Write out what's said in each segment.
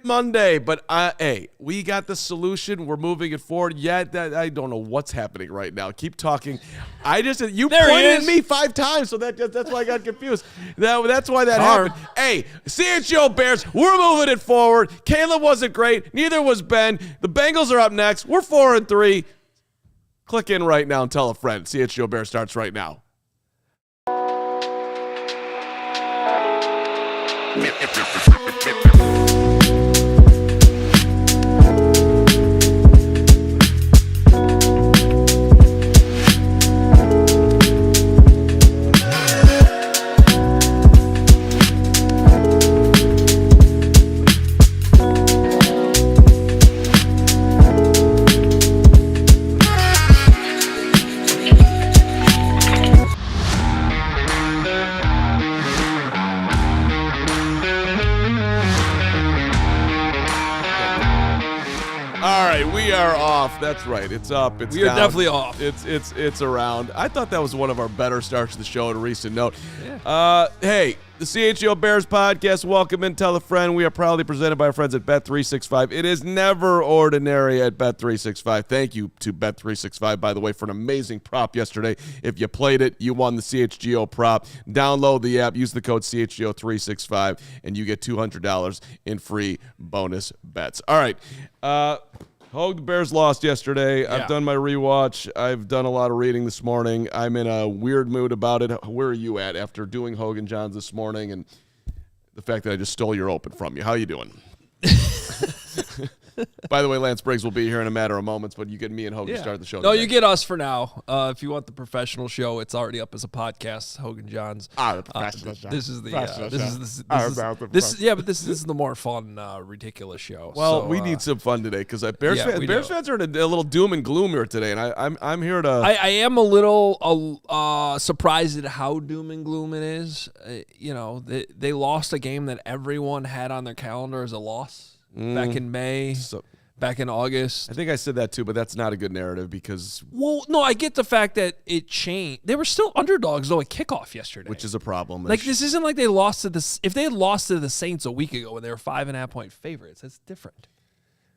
Monday, but hey, we got the solution. We're moving it forward. I don't know what's happening right now. Keep talking. You pointed at me 5 times, so that's why I got confused. That's why that happened. Hey, CHGO Bears, we're moving it forward. Caleb wasn't great. Neither was Ben. The Bengals are up next. We're 4-3. Click in right now and tell a friend. CHGO Bears starts right now. We are off. That's right. It's up. It's we are down. Definitely off. It's around. I thought that was one of our better starts to the show at a recent note. Yeah. Hey, the CHGO Bears Podcast. Welcome and tell a friend. We are proudly presented by our friends at Bet365. It is never ordinary at Bet365. Thank you to Bet365, by the way, for an amazing prop yesterday. If you played it, you won the CHGO prop. Download the app, use the code CHGO365, and you get $200 in free bonus bets. All right. Hoge, the Bears lost yesterday. Yeah. I've done my rewatch. I've done a lot of reading this morning. I'm in a weird mood about it. Where are you at after doing Hogan Johns this morning and the fact that I just stole your open from you? How you doing? By the way, Lance Briggs will be here in a matter of moments, but you get me and Hogan to start the show. No, today. you get us for now. If you want the professional show, it's already up as a podcast. Hogan Johns. The professional show. This is the this is the more fun, ridiculous show. Well, so, we need some fun today because Bears fans are in a little doom and gloom here today, and I'm here to. I am a little surprised at how doom and gloom it is. They lost a game that everyone had on their calendar as a loss. Back in May, back in August. I think I said that too, but that's not a good narrative because... Well, no, I get the fact that it changed. They were still underdogs, though, at kickoff yesterday. Which is a problem. Like, this isn't like they lost to the... If they had lost to the Saints a week ago when they were 5.5-point favorites, that's different.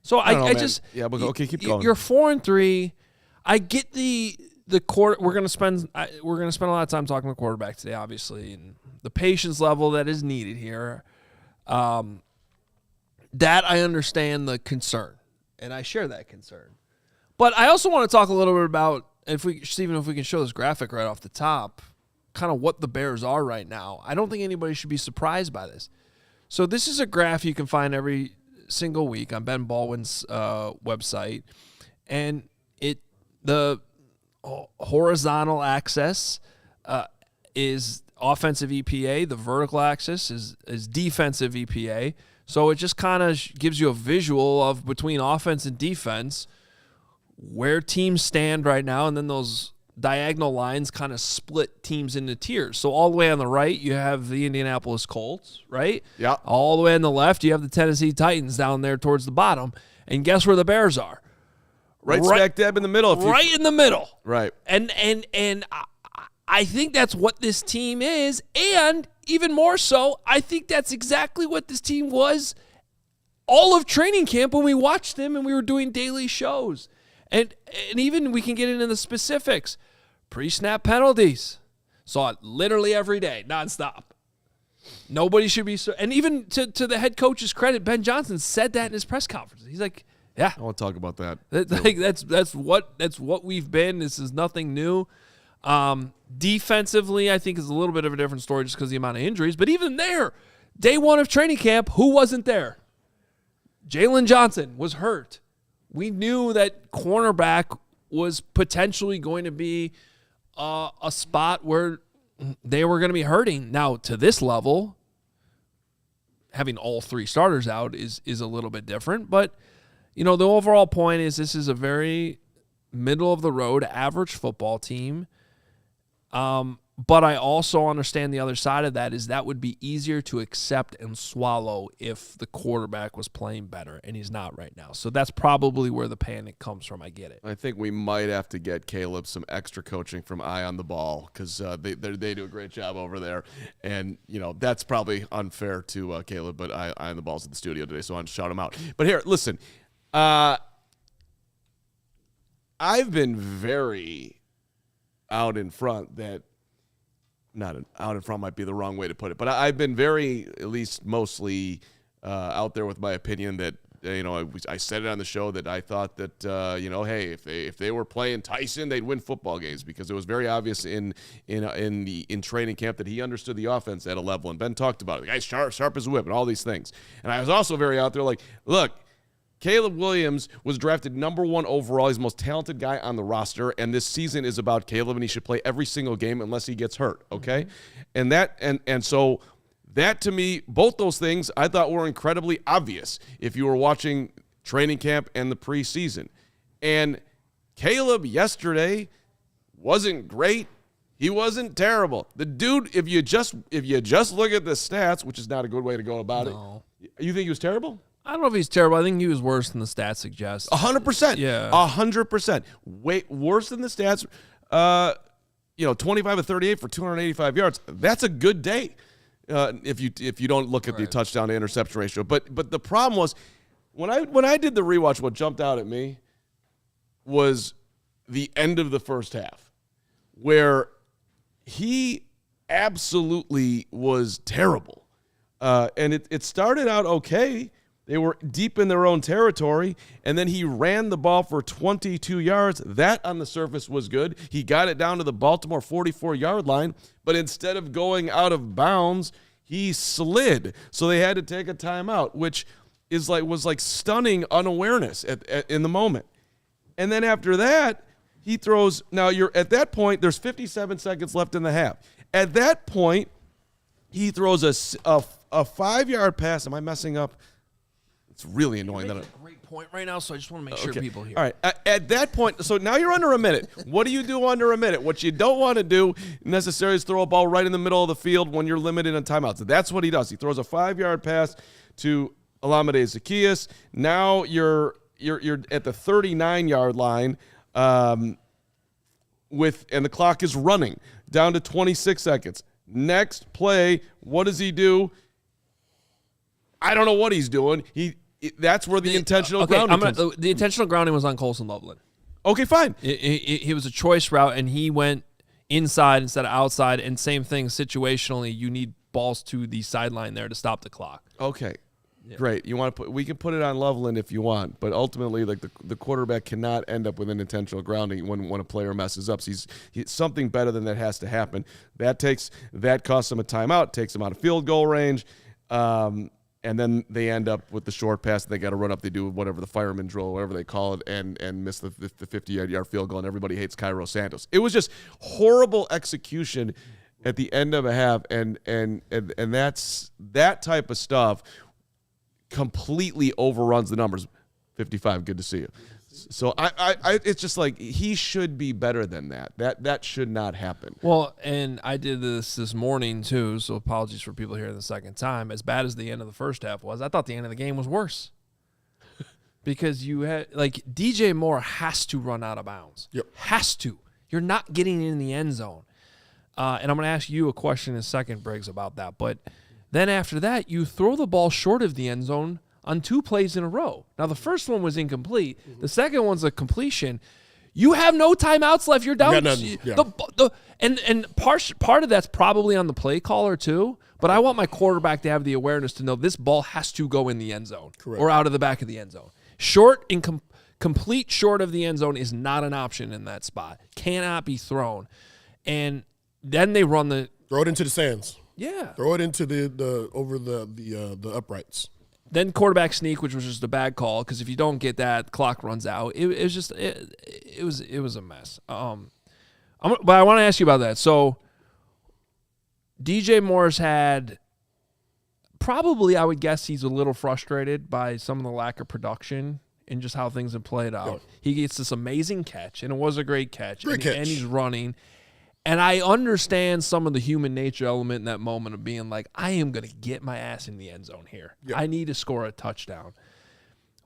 So I just... Yeah, but okay, keep going. You're 4-3. I get the quarter... We're going to spend a lot of time talking to quarterback today, obviously, and the patience level that is needed here. That I understand the concern, and I share that concern. But I also want to talk a little bit about, Stephen, if we can show this graphic right off the top, kind of what the Bears are right now. I don't think anybody should be surprised by this. So this is a graph you can find every single week on Ben Baldwin's website, and the horizontal axis is offensive EPA, the vertical axis is defensive EPA. So it just kind of gives you a visual of between offense and defense where teams stand right now, and then those diagonal lines kind of split teams into tiers. So all the way on the right, you have the Indianapolis Colts, right? Yeah. All the way on the left, you have the Tennessee Titans down there towards the bottom. And guess where the Bears are? Right smack dab in the middle. Right in the middle. Right. And I think that's what this team is, and even more so, I think that's exactly what this team was all of training camp when we watched them and we were doing daily shows. And even we can get into the specifics. Pre-snap penalties. Saw it literally every day, nonstop. Nobody should be so. And even to the head coach's credit, Ben Johnson said that in his press conference. He's like, yeah. I want to talk about that. That's what we've been. This is nothing new. Defensively, I think is a little bit of a different story just because of the amount of injuries. But even there, day one of training camp, who wasn't there? Jalen Johnson was hurt. We knew that cornerback was potentially going to be a spot where they were going to be hurting. Now, to this level, having all three starters out is a little bit different. But, the overall point is this is a very middle-of-the-road, average football team. But I also understand the other side of that is that would be easier to accept and swallow if the quarterback was playing better, and he's not right now. So that's probably where the panic comes from. I get it. I think we might have to get Caleb some extra coaching from Eye on the Ball because they do a great job over there. And, that's probably unfair to Caleb, but Eye on the Ball's at the studio today, so I want to shout him out. But here, listen, I've been very out in front that not out in front might be the wrong way to put it, but I've been very, at least mostly out there with my opinion that, I said it on the show that I thought that, hey, if they were playing Tyson, they'd win football games because it was very obvious in training camp that he understood the offense at a level. And Ben talked about it. The guy's sharp as a whip and all these things. And I was also very out there like, look, Caleb Williams was drafted number 1 overall. He's the most talented guy on the roster, and this season is about Caleb, and he should play every single game unless he gets hurt, okay? Mm-hmm. And so that, to me, both those things I thought were incredibly obvious if you were watching training camp and the preseason. And Caleb yesterday wasn't great. He wasn't terrible. The dude, if you just look at the stats, which is not a good way to go about it, you think he was terrible? I don't know if he's terrible. I think he was worse than the stats suggest. 100%. Yeah. 100%. Way worse than the stats. 25 of 38 for 285 yards. That's a good day. If you don't look at the touchdown to interception ratio. But the problem was when I did the rewatch, what jumped out at me was the end of the first half, where he absolutely was terrible. And it started out okay. They were deep in their own territory, and then he ran the ball for 22 yards. That on the surface was good. He got it down to the Baltimore 44-yard line, but instead of going out of bounds, he slid. So they had to take a timeout, which was like stunning unawareness in the moment. And then after that, he throws. Now at that point, there's 57 seconds left in the half. At that point, he throws a 5-yard pass. Am I messing up? It's really annoying. You're making a great point right now, so I just want to make sure people hear. All right. At that point, so now you're under a minute. What do you do under a minute? What you don't want to do necessarily is throw a ball right in the middle of the field when you're limited in timeouts. So that's what he does. He throws a 5-yard pass to Olamide Zaccheaus. Now you're at the 39-yard line, and the clock is running down to 26 seconds. Next play, what does he do? I don't know what he's doing. That's where the intentional grounding comes. The intentional grounding was on Colson Loveland. Okay, fine. It was a choice route, and he went inside instead of outside. And same thing, situationally, you need balls to the sideline there to stop the clock. Okay, great. We can put it on Loveland if you want, but ultimately, like the quarterback cannot end up with an intentional grounding when a player messes up. So something better than that has to happen. That costs him a timeout, takes him out of field goal range. And then they end up with the short pass. They got to run up. They do whatever the fireman drill, whatever they call it, and miss the 50-yard field goal. And everybody hates Cairo Santos. It was just horrible execution at the end of a half, and that type of stuff completely overruns the numbers. 55, good to see you. So I it's just like he should be better than that. That should not happen. Well, and I did this morning too, so apologies for people here the second time. As bad as the end of the first half was, I thought the end of the game was worse. Because you had DJ Moore has to run out of bounds. Yep. Has to. You're not getting in the end zone. And I'm going to ask you a question in a second, Briggs, about that. But then after that, you throw the ball short of the end zone on 2 plays in a row. Now, the first one was incomplete. Mm-hmm. The second one's a completion. You have no timeouts left. You're down. And part of that's probably on the play caller too. But I want my quarterback to have the awareness to know this ball has to go in the end zone. Correct. Or out of the back of the end zone. Short and complete short of the end zone is not an option in that spot. Cannot be thrown. And then they run throw it into the stands. Yeah. Throw it into the over the uprights. Then quarterback sneak, which was just a bad call, because if you don't get that, clock runs out. It was a mess. But I want to ask you about that. So DJ Moore's had probably, I would guess, he's a little frustrated by some of the lack of production and just how things have played out. Yeah. He gets this amazing catch, and it was a great catch. And he's running. And I understand some of the human nature element in that moment of being like, I am going to get my ass in the end zone here. Yep. I need to score a touchdown.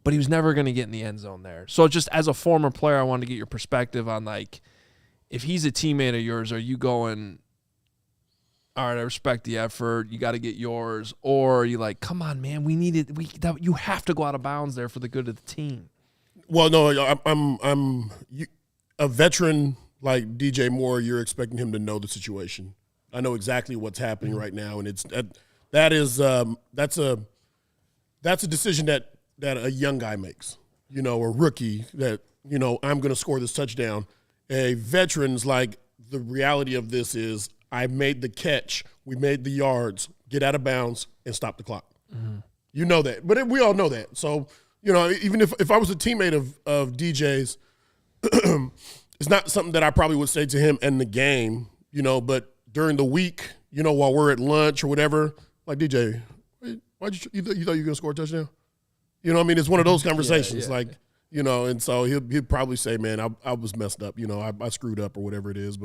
But he was never going to get in the end zone there. So just as a former player, I wanted to get your perspective on, like, if he's a teammate of yours, are you going, all right, I respect the effort, you got to get yours, or are you like, come on, man, we need it. You have to go out of bounds there for the good of the team. Well, no, I'm a veteran like DJ Moore. You're expecting him to know the situation. I know exactly what's happening right now, and that's a decision that a young guy makes. A rookie that I'm going to score this touchdown. A veteran's like, the reality of this is, I made the catch, we made the yards, get out of bounds, and stop the clock. Mm-hmm. You know that. But we all know that. So, even if I was a teammate of DJ's, it's not something that I probably would say to him in the game, but during the week, while we're at lunch or whatever, like, DJ, why'd you thought you were going to score a touchdown? It's one of those conversations, and so he'll probably say, man, I was messed up, I screwed up or whatever it is,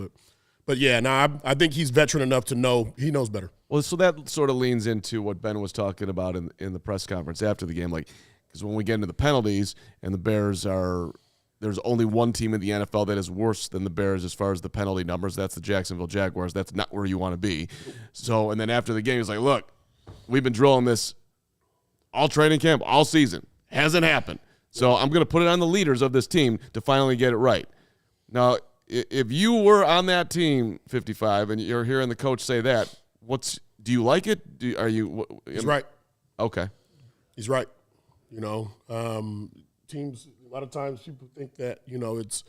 But yeah, I think he's veteran enough to know he knows better. Well, so that sort of leans into what Ben was talking about in the press conference after the game, because when we get into the penalties and the Bears there's only one team in the NFL that is worse than the Bears as far as the penalty numbers. That's the Jacksonville Jaguars. That's not where you want to be. So, and then after the game, he's like, look, we've been drilling this all training camp, all season. Hasn't happened. So I'm going to put it on the leaders of this team to finally get it right. Now, if you were on that team, 55, and you're hearing the coach say that, do you like it? He's right. Okay. He's right. Teams, a lot of times people think that, it's,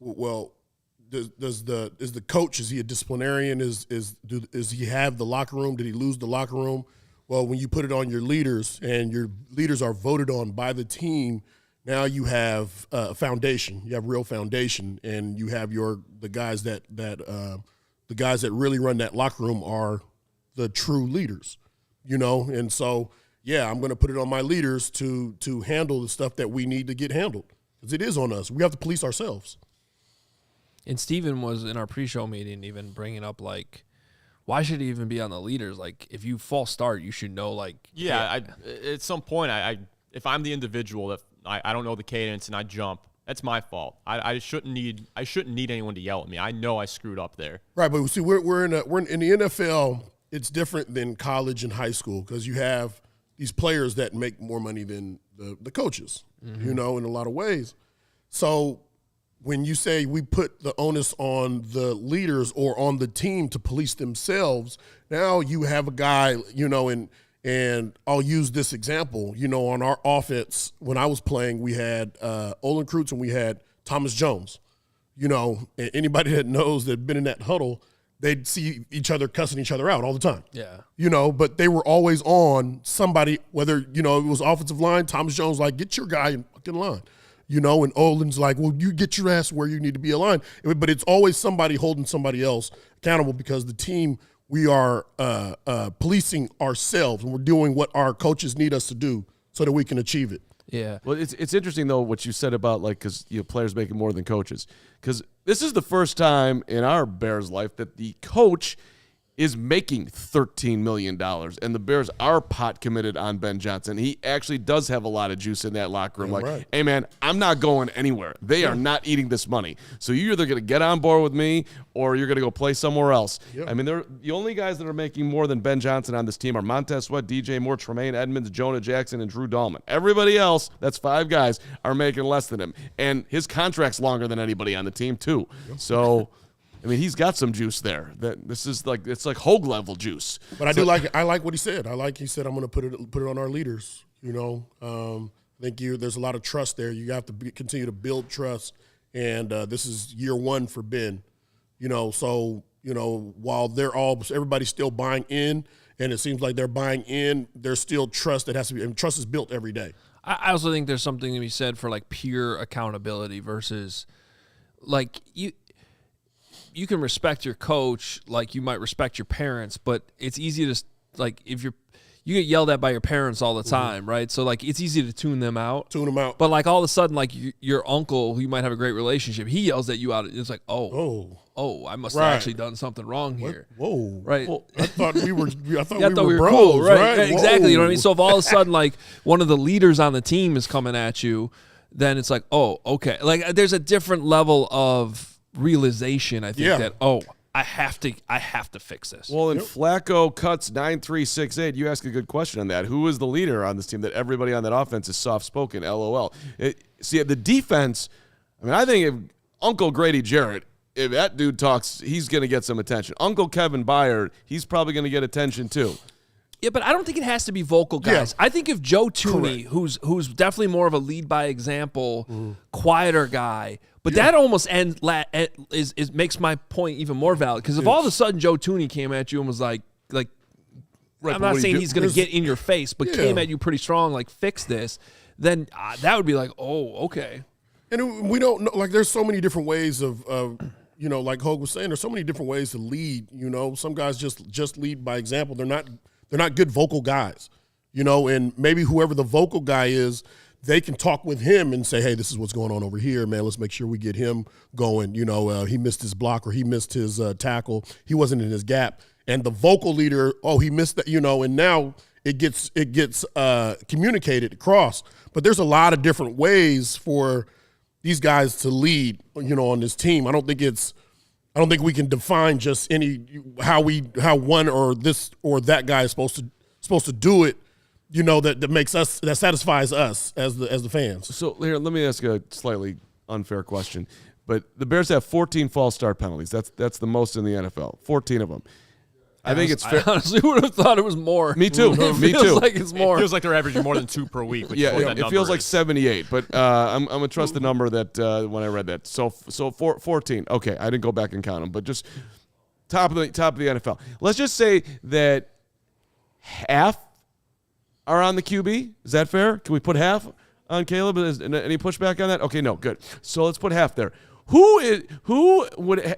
well, is the coach, is he a disciplinarian? Is he have the locker room? Did he lose the locker room? Well, when you put it on your leaders and your leaders are voted on by the team, now you have a foundation. You have real foundation, and you have the guys that really run that locker room are the true leaders, And so, yeah, I'm going to put it on my leaders to handle the stuff that we need to get handled, because it is on us. We have to police ourselves. And Steven was in our pre-show meeting even bringing up, like, why should he even be on the leaders? Like, if you false start, you should know, like. Yeah, at some point, if I'm the individual that I don't know the cadence and I jump, that's my fault. I shouldn't need anyone to yell at me. I know I screwed up there. Right, but see, we're in the NFL. It's different than college and high school, because you have these players that make more money than the coaches, in a lot of ways. So when you say we put the onus on the leaders or on the team to police themselves, now you have a guy, and I'll use this example, on our offense, when I was playing, we had Olin Kreutz and we had Thomas Jones. And anybody that knows that had been in that huddle, they'd see each other cussing each other out all the time. Yeah. But they were always on somebody, whether, it was offensive line, Thomas Jones, like, get your guy in fucking line. And Olin's like, well, you get your ass where you need to be aligned. But it's always somebody holding somebody else accountable, because the team, we are policing ourselves, and we're doing what our coaches need us to do so that we can achieve it. Yeah. Well, it's interesting, though, what you said about, like, because players making more than coaches. Because this is the first time in our Bears' life that the coach is making $13 million, and the Bears are pot committed on Ben Johnson. He actually does have a lot of juice in that locker room. Yeah, right. Hey, man, I'm not going anywhere. They are not eating this money. So you're either going to get on board with me or you're going to go play somewhere else. Yep. I mean, the only guys that are making more than Ben Johnson on this team are Montez Sweat, DJ Moore, Tremaine Edmonds, Jonah Jackson, and Drew Dahlman. Everybody else, that's 5 guys, are making less than him. And his contract's longer than anybody on the team, too. Yep. So I mean, he's got some juice there. That this is like, it's like Hoge level juice. But I like what he said. He said I'm going to put it on our leaders. I think there's a lot of trust there. You have to continue to build trust, and this is year 1 for Ben. So while everybody's still buying in, and it seems like they're buying in, there's still trust that has to be, and trust is built every day. I also think there's something to be said for, like, pure accountability versus, like, you can respect your coach like you might respect your parents, but it's easy to, like, if you you get yelled at by your parents all the time, right? So like it's easy to tune them out. But like all of a sudden, like your uncle, who you might have a great relationship, he yells at you out. It's like, oh, I must have actually done something wrong here. Whoa, right? Well, I thought we were bros, cool, right? right? Exactly. You know what I mean? So if all of a sudden, like one of the leaders on the team is coming at you, then it's like, oh, okay. Like there's a different level of realization. I think that I have to fix this. Well, in Flacco cuts 9-3-6-8, you ask a good question on that. Who is the leader on this team that everybody on that offense is soft-spoken? LOL. See, the defense, I mean, I think if Uncle Grady Jarrett, if that dude talks, he's going to get some attention. Uncle Kevin Byard, he's probably going to get attention too. Yeah, but I don't think it has to be vocal guys. Yeah. I think if Joe Tooney, who's definitely more of a lead by example, quieter guy, but that almost makes my point even more valid. Because if all of a sudden Joe Tooney came at you and was like, I'm not saying he's going to get in your face, but came at you pretty strong, like fix this, then that would be like, oh, okay. And we don't know, like there's so many different ways of like Hoge was saying, there's so many different ways to lead. Some guys just lead by example. They're not good vocal guys, and maybe whoever the vocal guy is, they can talk with him and say, hey, this is what's going on over here, man. Let's make sure we get him going. He missed his block or he missed his tackle. He wasn't in his gap. And the vocal leader, he missed that, and now it gets communicated across. But there's a lot of different ways for these guys to lead, on this team. I don't think we can define just how one or this or that guy is supposed to do it, that satisfies us as the fans. So here, let me ask a slightly unfair question. But the Bears have 14 false start penalties. That's the most in the NFL. 14 of them. I think it's fair. I honestly would have thought it was more. Me too. Me too. Like it's more. It feels like they're averaging more than 2 per week. It feels like 78. But I'm gonna trust the number that when I read that. So 14. Okay, I didn't go back and count them, but just top of the NFL. Let's just say that half are on the QB. Is that fair? Can we put half on Caleb? Is any pushback on that? Okay, no, good. So let's put half there. Who would?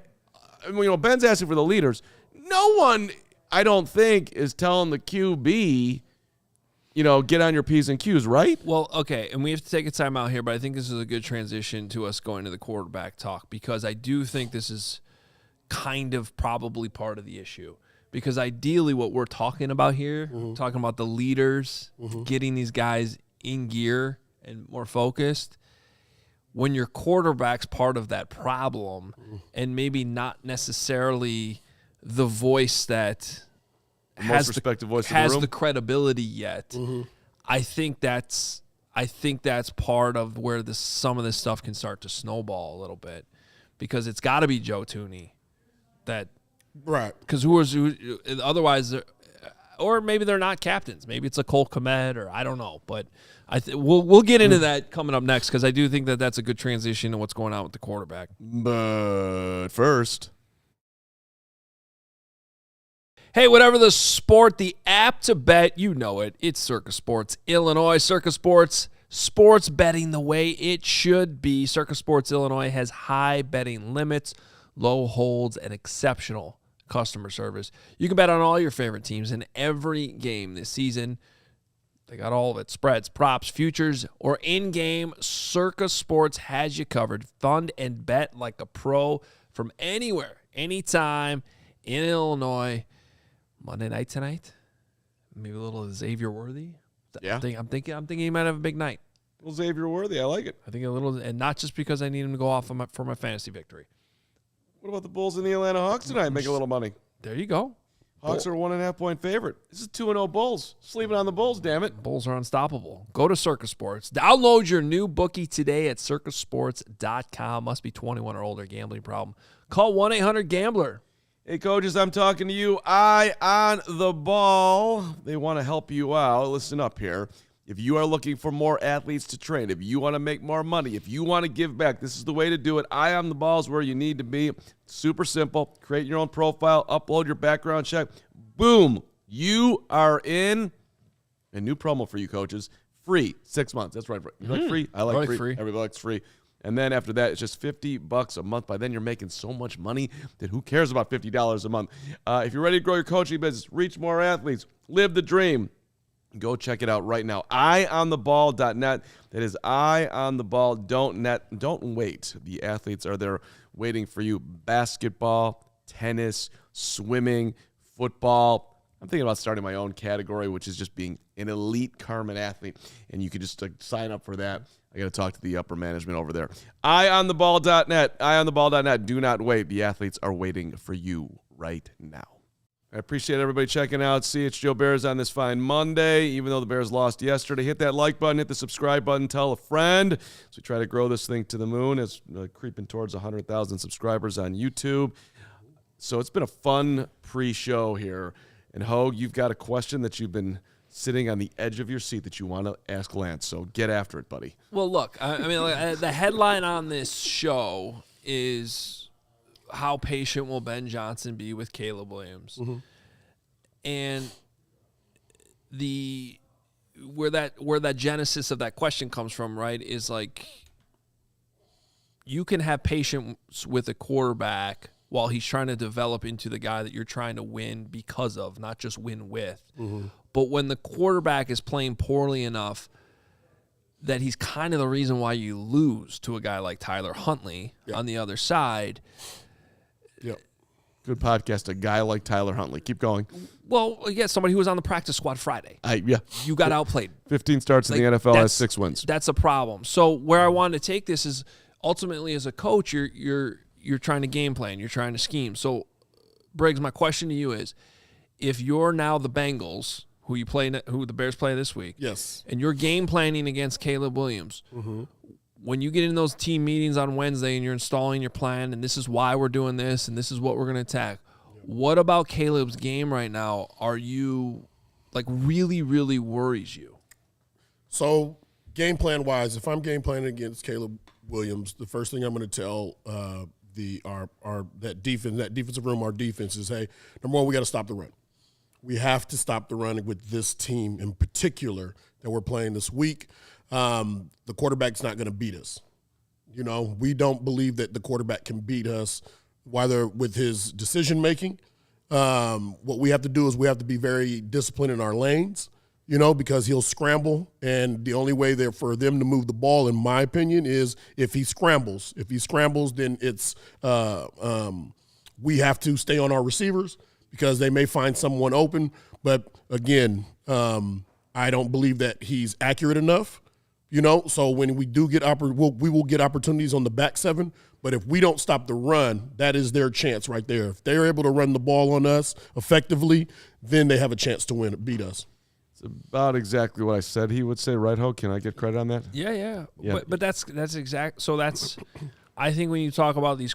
Ben's asking for the leaders. No one, I don't think, is telling the QB, get on your P's and Q's, right? Well, okay, and we have to take a time out here, but I think this is a good transition to us going to the quarterback talk because I do think this is kind of probably part of the issue. Because ideally what we're talking about here, talking about the leaders, getting these guys in gear and more focused, when your quarterback's part of that problem and maybe not necessarily the voice that has the credibility yet, I think that's part of where some of this stuff can start to snowball a little bit because it's got to be Joe Tooney that. Right. Because otherwise, or maybe they're not captains. Maybe it's a Cole Kmet or I don't know. But we'll get into that coming up next because I do think that that's a good transition to what's going on with the quarterback. But first. Hey, whatever the sport, the app to bet, you know it. It's Circa Sports Illinois. Circa Sports, sports betting the way it should be. Circa Sports Illinois has high betting limits, low holds, and exceptional customer service. You can bet on all your favorite teams in every game this season. They got all of it. Spreads, props, futures, or in-game. Circa Sports has you covered. Fund and bet like a pro from anywhere, anytime in Illinois. Monday night tonight. Maybe a little Xavier Worthy. Yeah. I'm thinking he might have a big night. Well, Xavier Worthy, I like it. I think a little, and not just because I need him to go off for my fantasy victory. What about the Bulls and the Atlanta Hawks tonight? Make a little money. There you go. Hawks are a 1.5-point favorite. This is 2-0 Bulls. Sleeping on the Bulls, damn it. Bulls are unstoppable. Go to Circa Sports. Download your new bookie today at circasports.com. Must be 21 or older. Gambling problem. Call 1-800-GAMBLER. Hey, coaches, I'm talking to you. Eye on the ball. They want to help you out. Listen up here. If you are looking for more athletes to train, if you want to make more money, if you want to give back, this is the way to do it. Eye on the ball is where you need to be. Super simple. Create your own profile, upload your background check. Boom. You are in. A new promo for you, coaches. Free. 6 months. That's right. You like free? I like free. Everybody likes free. And then after that, it's just $50 a month. By then, you're making so much money that who cares about $50 a month? If you're ready to grow your coaching business, reach more athletes, live the dream, Go check it out right now. EyeOnTheBall.net. That is EyeOnTheBall.net. Don't wait. The athletes are there waiting for you. Basketball, tennis, swimming, football. I'm thinking about starting my own category, which is just being an elite Carman athlete. And you can just sign up for that. I got to talk to the upper management over there. EyeOnTheBall.net. EyeOnTheBall.net. Do not wait. The athletes are waiting for you right now. I appreciate everybody checking out CHGO Bears on this fine Monday. Even though the Bears lost yesterday, hit that like button, hit the subscribe button, tell a friend. So we try to grow this thing to the moon. It's creeping towards 100,000 subscribers on YouTube. So it's been a fun pre-show here. And Hoge, you've got a question that you've been sitting on the edge of your seat that you want to ask Lance. So get after it, buddy. Well, look, I mean, the headline on this show is how patient will Ben Johnson be with Caleb Williams? Mm-hmm. And where that genesis of that question comes from, right, is like you can have patience with a quarterback while he's trying to develop into the guy that you're trying to win because of, not just win with. Mm-hmm. But when the quarterback is playing poorly enough that he's kind of the reason why you lose to a guy like Tyler Huntley on the other side. Yep. Good podcast. A guy like Tyler Huntley. Keep going. Well, yeah, somebody who was on the practice squad Friday. Yeah. You got outplayed. 15 starts in the NFL, has 6 wins. That's a problem. So where I wanted to take this is ultimately as a coach, you're trying to game plan. You're trying to scheme. So, Briggs, my question to you is, if you're now the Bengals, who the Bears play this week, yes, and you're game planning against Caleb Williams, mm-hmm. when you get in those team meetings on Wednesday and you're installing your plan and this is why we're doing this and this is what we're going to attack, what about Caleb's game right now are you, like, really, really worries you? So, game plan-wise, if I'm game planning against Caleb Williams, the first thing I'm going to tell that defensive room, our defense is, hey, number one, we got to stop the run. We have to stop the run with this team in particular that we're playing this week. The quarterback's not going to beat us. You know, we don't believe that the quarterback can beat us, whether with his decision-making. What we have to do is we have to be very disciplined in our lanes, you know, because he'll scramble, and the only way there for them to move the ball, in my opinion, is if he scrambles. If he scrambles, then it's we have to stay on our receivers because they may find someone open. But, again, I don't believe that he's accurate enough. You know, so when we do get we will get opportunities on the back seven. But if we don't stop the run, that is their chance right there. If they're able to run the ball on us effectively, then they have a chance to beat us. It's about exactly what I said he would say, right, Ho? Can I get credit on that? Yeah. But that's exact. So that's, I think when you talk about these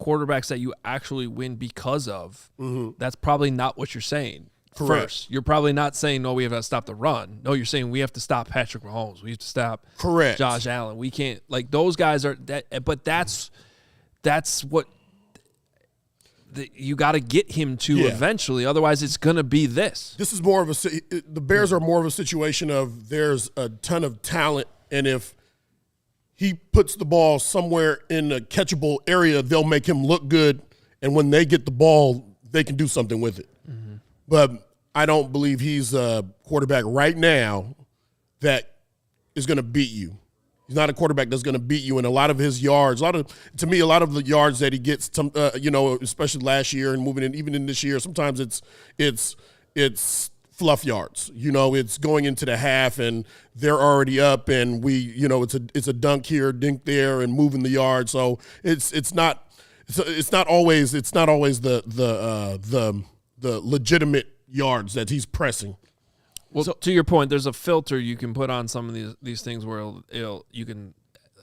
quarterbacks that you actually win because of, mm-hmm. that's probably not what you're saying. Correct. First, you're probably not saying, no, we have to stop the run. No, you're saying we have to stop Patrick Mahomes. We have to stop Josh Allen. We can't, like, those guys are that, but that's what you got to get him to eventually. Otherwise, it's going to be this. This is more of the Bears are more of a situation of there's a ton of talent, and if he puts the ball somewhere in a catchable area, they'll make him look good, and when they get the ball, they can do something with it. Mm-hmm. But I don't believe he's a quarterback right now that is going to beat you. He's not a quarterback that's going to beat you in a lot of his yards. A lot of the yards that he gets, especially last year and moving in, even in this year, sometimes it's fluff yards. You know, it's going into the half and they're already up, and it's a dunk here, dink there, and moving the yard. So it's not always the legitimate yards that he's pressing. Well, to your point, there's a filter you can put on some of these things where you can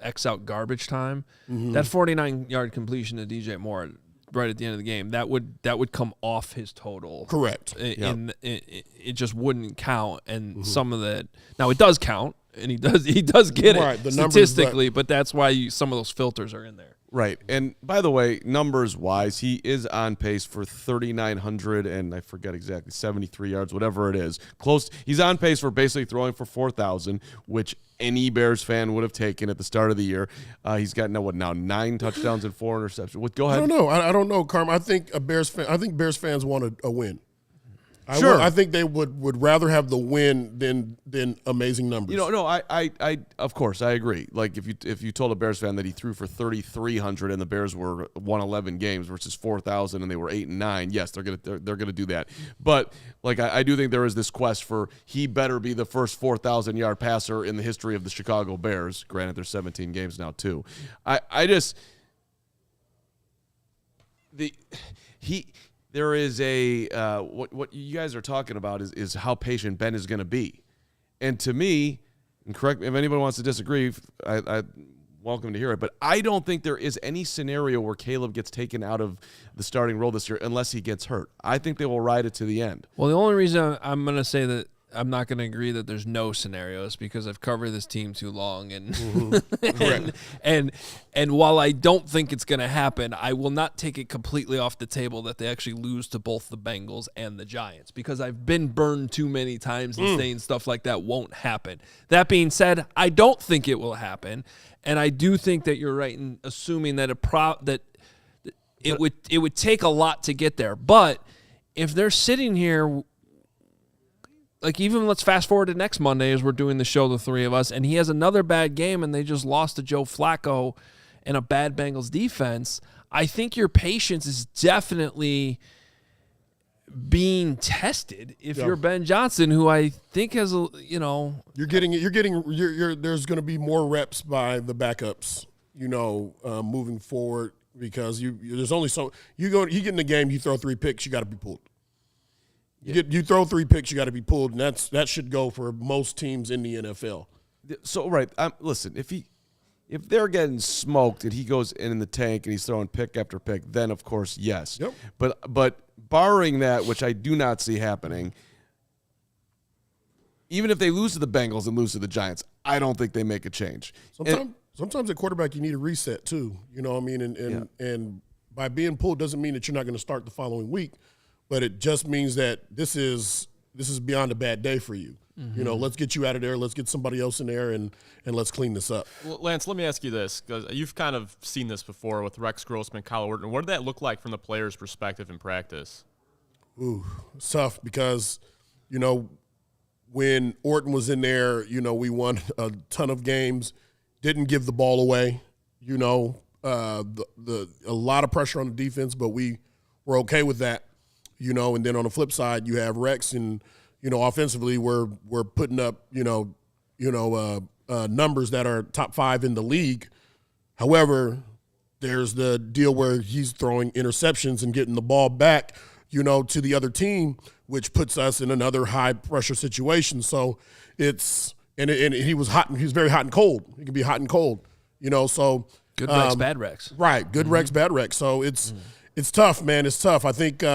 X out garbage time. Mm-hmm. That 49-yard completion to DJ Moore right at the end of the game, that would come off his total. Correct. It just wouldn't count, and mm-hmm. some of that now it does count, and he does get it statistically, but that's why some of those filters are in there. Right. And by the way, numbers-wise, he is on pace for 3,900 and I forget exactly, 73 yards, whatever it is. Close. He's on pace for basically throwing for 4,000, which any Bears fan would have taken at the start of the year. He's got 9 touchdowns and 4 interceptions. Go ahead. I don't know, Carm. I think Bears fans want a win. Sure. I think they would rather have the win than amazing numbers. No, I of course I agree. Like if you told a Bears fan that he threw for 3,300 and the Bears won 11 games versus 4,000 and they were 8-9, yes, they're gonna do that. But like I do think there is this quest for he better be the first 4,000 yard passer in the history of the Chicago Bears. Granted, there's 17 games now too. There is a what you guys are talking about is how patient Ben is going to be, and to me, and correct me if anybody wants to disagree, I welcome to hear it, but I don't think there is any scenario where Caleb gets taken out of the starting role this year unless he gets hurt. I think they will ride it to the end. Well, the only reason I'm going to say that I'm not going to agree that there's no scenarios because I've covered this team too long, and and while I don't think it's going to happen, I will not take it completely off the table that they actually lose to both the Bengals and the Giants because I've been burned too many times and saying stuff like that won't happen. That being said, I don't think it will happen, and I do think that you're right in assuming that it would take a lot to get there. But if they're sitting here. Like, even let's fast forward to next Monday as we're doing the show, the three of us, and he has another bad game and they just lost to Joe Flacco and a bad Bengals defense. I think your patience is definitely being tested if you're Ben Johnson, who I think has, there's going to be more reps by the backups, moving forward because there's only so you get in the game, you throw 3 picks, you got to be pulled. You throw 3 picks, you got to be pulled, and that should go for most teams in the NFL. So right, listen, if they're getting smoked and he goes in the tank and he's throwing pick after pick, then of course yes. Yep. But barring that, which I do not see happening, even if they lose to the Bengals and lose to the Giants, I don't think they make a change. Sometimes at quarterback you need a reset too. You know what I mean? And by being pulled doesn't mean that you're not going to start the following week. But it just means that this is beyond a bad day for you. Mm-hmm. Let's get you out of there. Let's get somebody else in there, and let's clean this up. Well, Lance, let me ask you this, because you've kind of seen this before with Rex Grossman, Kyle Orton. What did that look like from the player's perspective in practice? Ooh, it's tough because, when Orton was in there, we won a ton of games, didn't give the ball away, a lot of pressure on the defense, but we were okay with that. And then on the flip side, you have Rex, and offensively, we're putting up numbers that are top 5 in the league. However, there's the deal where he's throwing interceptions and getting the ball back, to the other team, which puts us in another high pressure situation. So it's and he was hot. He was very hot and cold. He can be hot and cold. So good Rex, bad Rex. Right, good Rex, bad Rex. So it's. It's tough, man. It's tough. I think you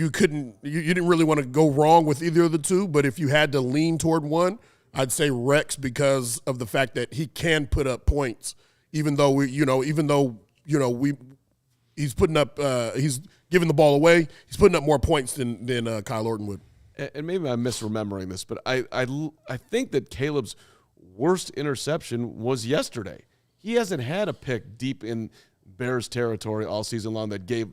didn't really want to go wrong with either of the two, but if you had to lean toward one, I'd say Rex because of the fact that he can put up points, even though he's putting up he's giving the ball away. He's putting up more points than Kyle Orton would. And maybe I'm misremembering this, but I think that Caleb's worst interception was yesterday. He hasn't had a pick deep in Bears territory all season long that gave,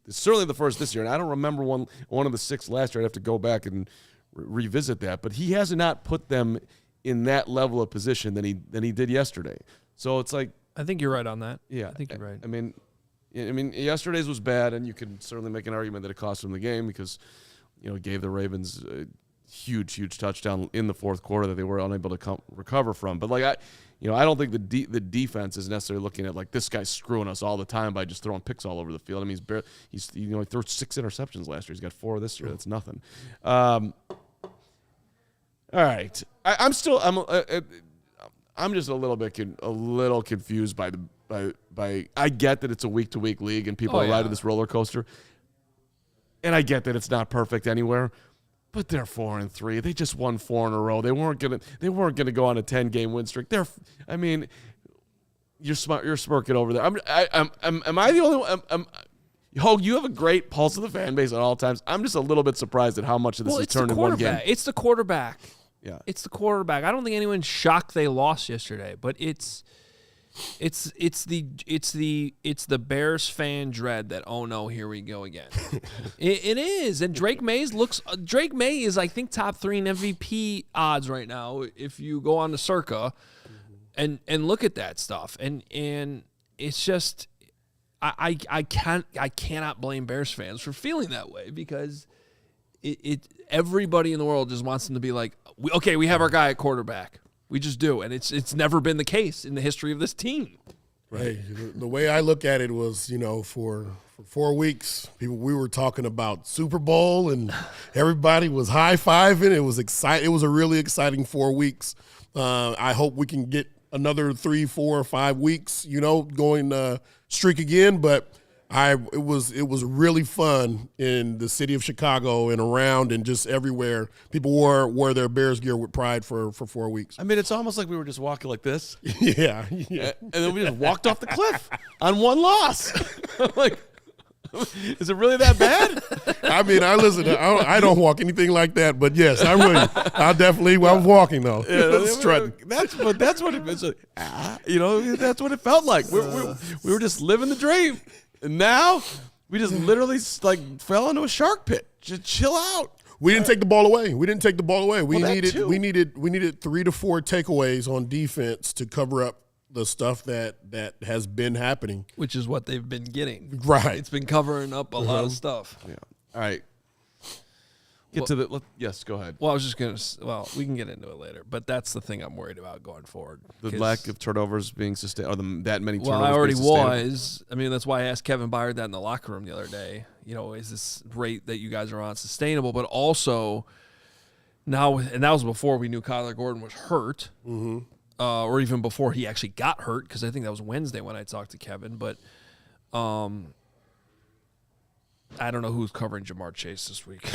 certainly the first this year. And I don't remember one of the 6 last year. I'd have to go back and revisit that. But he has not put them in that level of position than he did yesterday. So it's like, I think you're right on that. Yeah, I think you're right. I mean, yesterday's was bad, and you can certainly make an argument that it cost them the game because, it gave the Ravens a huge touchdown in the fourth quarter that they were unable to recover from. But I don't think the defense is necessarily looking at like this guy's screwing us all the time by just throwing picks all over the field. I mean, he threw 6 interceptions last year. He's got 4 this year. That's nothing. All right, I'm just a little confused by I get that it's a week to week league and people are riding this roller coaster, and I get that it's not perfect anywhere. But they're 4-3. They just won 4 in a row. They weren't gonna go on a 10-game win streak. You're smirking over there. Am I the only one? Hoge, you have a great pulse of the fan base at all times. I'm just a little bit surprised at how much of this is turned in one game. It's the quarterback. Yeah, it's the quarterback. I don't think anyone's shocked they lost yesterday, but it's It's the Bears fan dread that, oh no, here we go again. It is, and Drake May is, I think, top 3 in MVP odds right now if you go on the Circa and look at that stuff, and it's just I cannot blame Bears fans for feeling that way, because everybody in the world just wants them to be like, okay, we have our guy at quarterback. We just do, and it's never been the case in the history of this team. Hey, the way I look at it was, for 4 weeks, we were talking about Super Bowl, and everybody was high-fiving. It was exciting. It was a really exciting 4 weeks. I hope we can get another 3, 4, or 5 weeks, going streak again. But it was really fun in the city of Chicago and around and just everywhere. People wore their Bears gear with pride for 4 weeks. I mean, it's almost like we were just walking like this. Yeah. And then we just walked off the cliff on one loss. I'm like, is it really that bad? I mean, I don't walk anything like that, but yes, I'm walking though. Yeah, strutting. That's what it was. That's what it felt like. We were just living the dream. And now we just literally fell into a shark pit. Just chill out. We didn't take the ball away. We needed 3 to 4 takeaways on defense to cover up the stuff that has been happening, which is what they've been getting. Right. It's been covering up a lot of stuff. Yeah. All right. Yes, go ahead. Well, I was just going to, we can get into it later, but that's the thing I'm worried about going forward. The lack of turnovers being sustained, or that many turnovers. Well, I already being was. I mean, that's why I asked Kevin Byard that in the locker room the other day. Is this rate that you guys are on sustainable? But also now, and that was before we knew Kyler Gordon was hurt, or even before he actually got hurt, because I think that was Wednesday when I talked to Kevin. But I don't know who's covering Jamar Chase this week.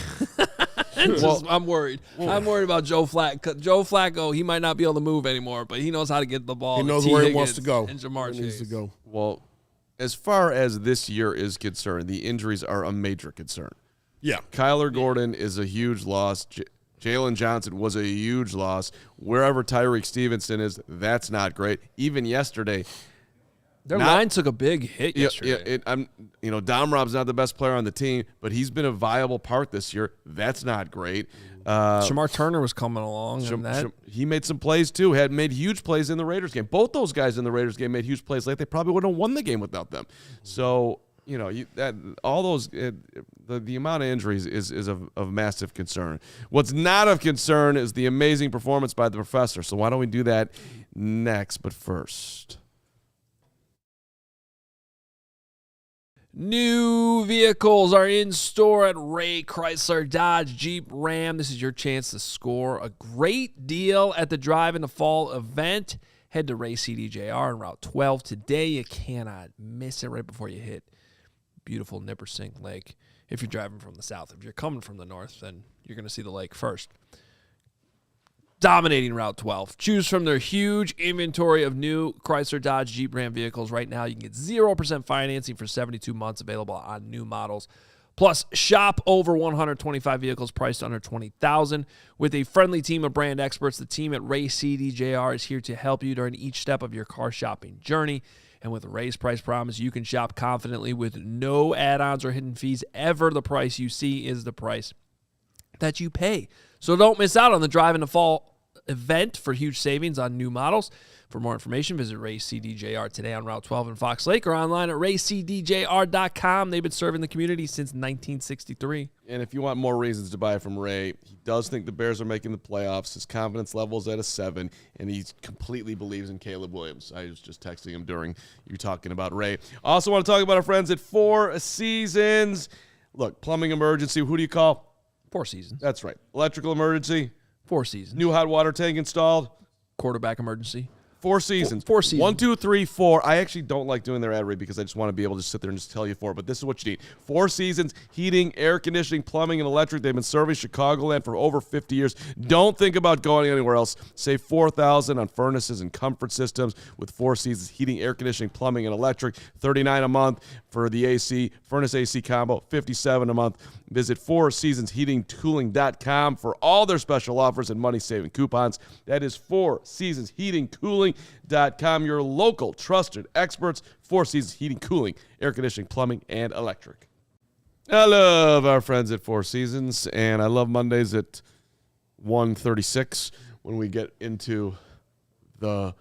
I'm worried. I'm worried about Joe Flacco. Joe Flacco, he might not be able to move anymore, but he knows how to get the ball. He knows where he wants to go. And Jamar Chase needs to go. Well, as far as this year is concerned, the injuries are a major concern. Yeah. Kyler Gordon is a huge loss. Jalen Johnson was a huge loss. Wherever Tyreek Stevenson is, that's not great. Even yesterday, their line took a big hit yesterday. Dom Rob's not the best player on the team, but he's been a viable part this year. That's not great. Shamar Turner was coming along. He made some plays too. Had made huge plays in the Raiders game. Both those guys in the Raiders game made huge plays. Like they probably wouldn't have won the game without them. So all those the amount of injuries is of massive concern. What's not of concern is the amazing performance by the professor. So why don't we do that next? But first. New vehicles are in store at Ray Chrysler Dodge Jeep Ram. This is your chance to score a great deal at the Drive in the Fall event. Head to Ray CDJR on Route 12 today. You cannot miss it right before you hit beautiful Nippersink Lake. If you're driving from the south, if you're coming from the north, then you're going to see the lake first. Dominating Route 12. Choose from their huge inventory of new Chrysler Dodge Jeep Ram vehicles. Right now, you can get 0% financing for 72 months available on new models. Plus, shop over 125 vehicles priced under $20,000. With a friendly team of brand experts, the team at Ray CDJR is here to help you during each step of your car shopping journey. And with Ray's Price Promise, you can shop confidently with no add-ons or hidden fees ever. The price you see is the price that you pay. So don't miss out on the Drive in the Fall event for huge savings on new models. For more information, visit Ray CDJR today on Route 12 in Fox Lake or online at raycdjr.com. They've been serving the community since 1963. And if you want more reasons to buy from Ray, he does think the Bears are making the playoffs. His confidence level is at a 7, and he completely believes in Caleb Williams. I was just texting him during you talking about Ray. Also want to talk about our friends at 4 Seasons. Look, plumbing emergency, who do you call? 4 Seasons. That's right. Electrical emergency. 4 Seasons. New hot water tank installed. Quarterback emergency. 4 Seasons. 4 Seasons. 1, 2, 3, 4. I actually don't like doing their ad read because I just want to be able to sit there and just tell you 4. But this is what you need. 4 Seasons, heating, air conditioning, plumbing, and electric. They've been serving Chicagoland for over 50 years. Don't think about going anywhere else. Save $4,000 on furnaces and comfort systems with 4 Seasons heating, air conditioning, plumbing, and electric. $39 a month for the AC, furnace AC combo, $57 a month. Visit 4seasonsheatingcooling.com for all their special offers and money-saving coupons. That is 4 Seasons Heating, Cooling. heatingcooling.com, your local trusted experts, 4 Seasons Heating, Cooling, Air Conditioning, Plumbing, and Electric. I love our friends at 4 Seasons, and I love Mondays at 1:36 when we get into the...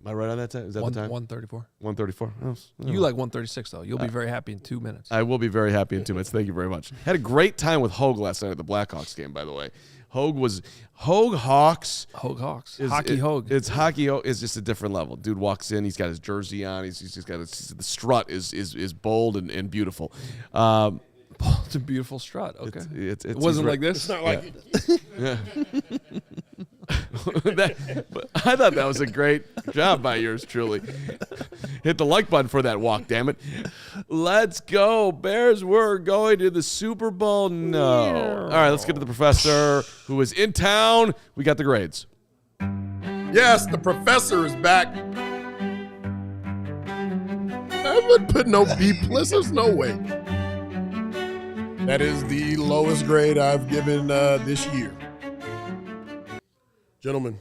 Am I right on that time? Is that the time? 1:34. 1:34. Oh, You like 1:36 though. You'll be very happy in 2 minutes. I will be very happy in 2 minutes. Thank you very much. Had a great time with Hoge last night at the Blackhawks game, by the way. Hoge Hawks. Hawks. Hockey Hoge. It's Hockey Hoge is just a different level. Dude walks in, he's got his jersey on, he's just got the strut is bold and beautiful. It's a beautiful strut. Okay. It wasn't like this. It's not like But I thought that was a great job by yours truly. Hit the like button for that walk, damn it. Let's go. Bears were going to the Super Bowl. No. All right, let's get to the professor who is in town. We got the grades. Yes, the professor is back. I would put no B+. There's no way. That is the lowest grade I've given this year. Gentlemen,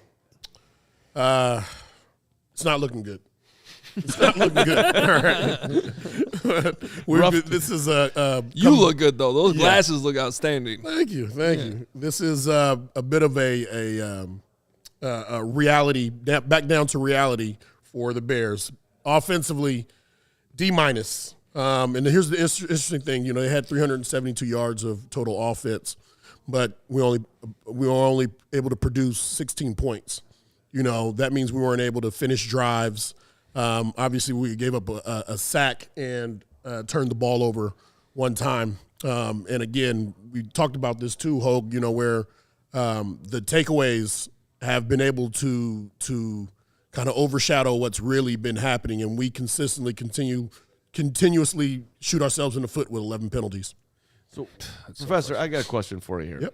it's not looking good. It's not looking good. All right. This is You look good though. Those glasses look outstanding. Thank you. This is a bit of a reality, back down to reality for the Bears. Offensively, D-. And here's the interesting thing. You know, they had 372 yards of total offense, but we were only able to produce 16 points. You know, that means we weren't able to finish drives. Obviously, we gave up a sack and turned the ball over one time. And again, we talked about this too, Hoge, you know, where the takeaways have been able to kind of overshadow what's really been happening, and we consistently continuously shoot ourselves in the foot with 11 penalties. So, Professor, I got a question for you here. Yep.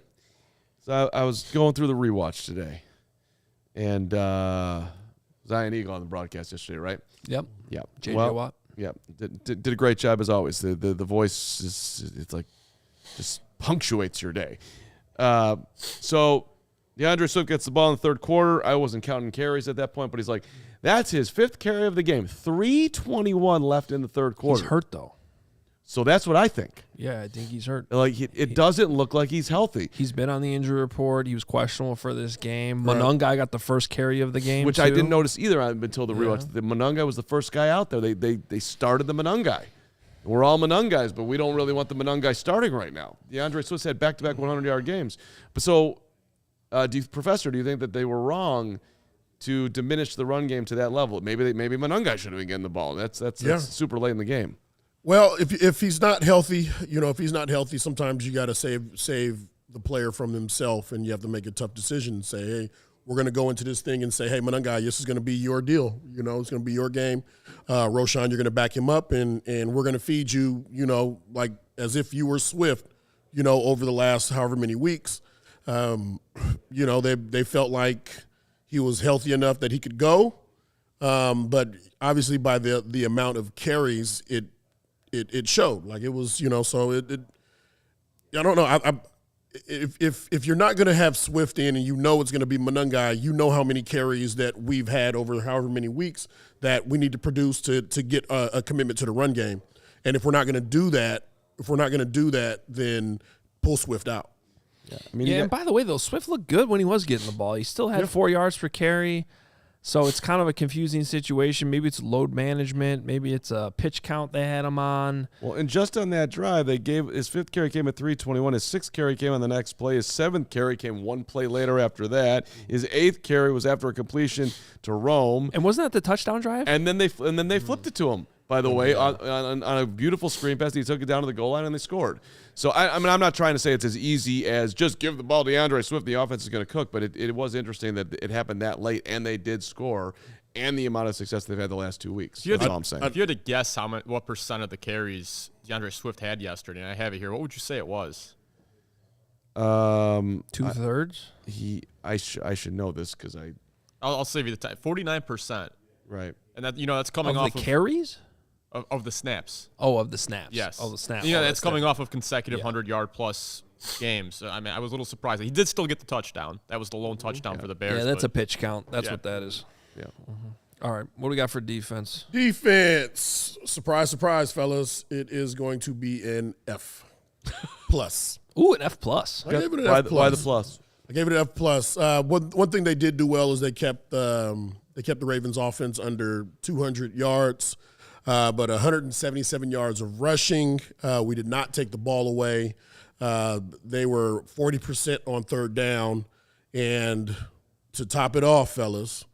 So I was going through the rewatch today, and Zion Eagle on the broadcast yesterday, right? Yep. Yeah. JJ Watt. Yeah. Did a great job as always. The voice it's like just punctuates your day. So DeAndre Swift gets the ball in the third quarter. I wasn't counting carries at that point, but he's like, that's his 5th carry of the game. 3:21 left in the third quarter. He's hurt though. So that's what I think. Yeah, I think he's hurt. Like it doesn't look like he's healthy. He's been on the injury report. He was questionable for this game. Monungai got the first carry of the game, which too. I didn't notice either until the rewatch. The Monungai was the first guy out there. They started the Monungai. We're all Monungais, but we don't really want the Monungai starting right now. DeAndre Swift had back-to-back 100-yard games. But so, Professor, do you think that they were wrong to diminish the run game to that level? Maybe Monungai should have been getting the ball. That's super late in the game. Well, if he's not healthy, sometimes you got to save the player from himself, and you have to make a tough decision and say, hey, we're going to go into this thing and say, hey, Monungai, this is going to be your deal. You know, it's going to be your game. Roshan, you're going to back him up, and we're going to feed you, you know, like as if you were Swift, you know, over the last however many weeks. You know, they felt like he was healthy enough that he could go, but obviously by the amount of carries, it showed. Like it was, you know, so I don't know. If you're not going to have Swift in and you know it's going to be Monungai, you know how many carries that we've had over however many weeks that we need to produce to get a commitment to the run game. And if we're not going to do that, then pull Swift out. Yeah, I mean, and by the way, though, Swift looked good when he was getting the ball. He still had 4 yards per carry. So it's kind of a confusing situation. Maybe it's load management. Maybe it's a pitch count they had him on. Well, and just on that drive, they gave his 5th carry came at 3:21. His 6th carry came on the next play. His 7th carry came one play later after that. His 8th carry was after a completion to Rome. And wasn't that the touchdown drive? And then they flipped it to him. By the way, on a beautiful screen pass, he took it down to the goal line and they scored. So I mean, I'm not trying to say it's as easy as just give the ball to DeAndre Swift. The offense is going to cook, but it was interesting that it happened that late and they did score, and the amount of success they've had the last 2 weeks. That's all I'm saying. If you had to guess what percent of the carries DeAndre Swift had yesterday, and I have it here, what would you say it was? 2/3. I should know this because I'll save you the time. 49%. Right. And that that's coming off the carries. Of the snaps. Oh, of the snaps. Yes. Oh, the snaps. Yeah, that's coming off of consecutive 100-yard plus games. I mean, I was a little surprised. He did still get the touchdown. That was the lone touchdown for the Bears. Yeah, that's a pitch count. That's what that is. Yeah. All right, what do we got for defense? Defense. Surprise, surprise, fellas. It is going to be an F plus. Ooh, an F plus. I gave it an Why F the plus. plus? I gave it an F plus. One thing they did do well is they kept the Ravens offense under 200 yards, but 177 yards of rushing. We did not take the ball away. They were 40% on third down, and to top it off, fellas,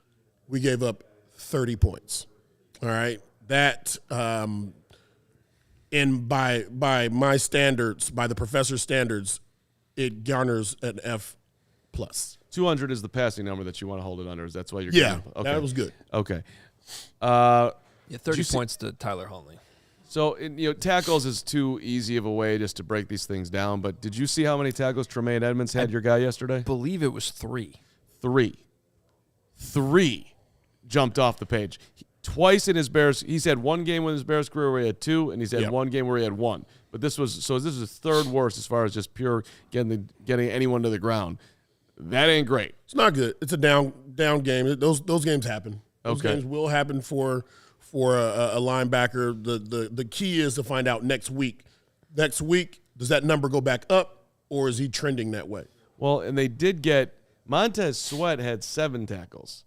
we gave up 30 points. All right, that and by my standards, by the professor's standards, it garners an F plus. 200 is the passing number that you want to hold it under. That's why you're Yeah, okay. that was good. Okay. Yeah, 30 you see- points to Tyler Huntley. So, tackles is too easy of a way just to break these things down. But did you see how many tackles Tremaine Edmonds had, your guy, yesterday? I believe it was 3. Three jumped off the page. Twice in his Bears, he's had one game in his Bears career where he had 2, and he's had one game where he had 1. But this is his third worst as far as just pure getting anyone to the ground. That ain't great. It's not good. It's a down game. Those games happen. Those Okay. games will happen for a linebacker. The key is to find out next week. Next week, does that number go back up, or is he trending that way? Well, and they did get Montez Sweat had 7 tackles.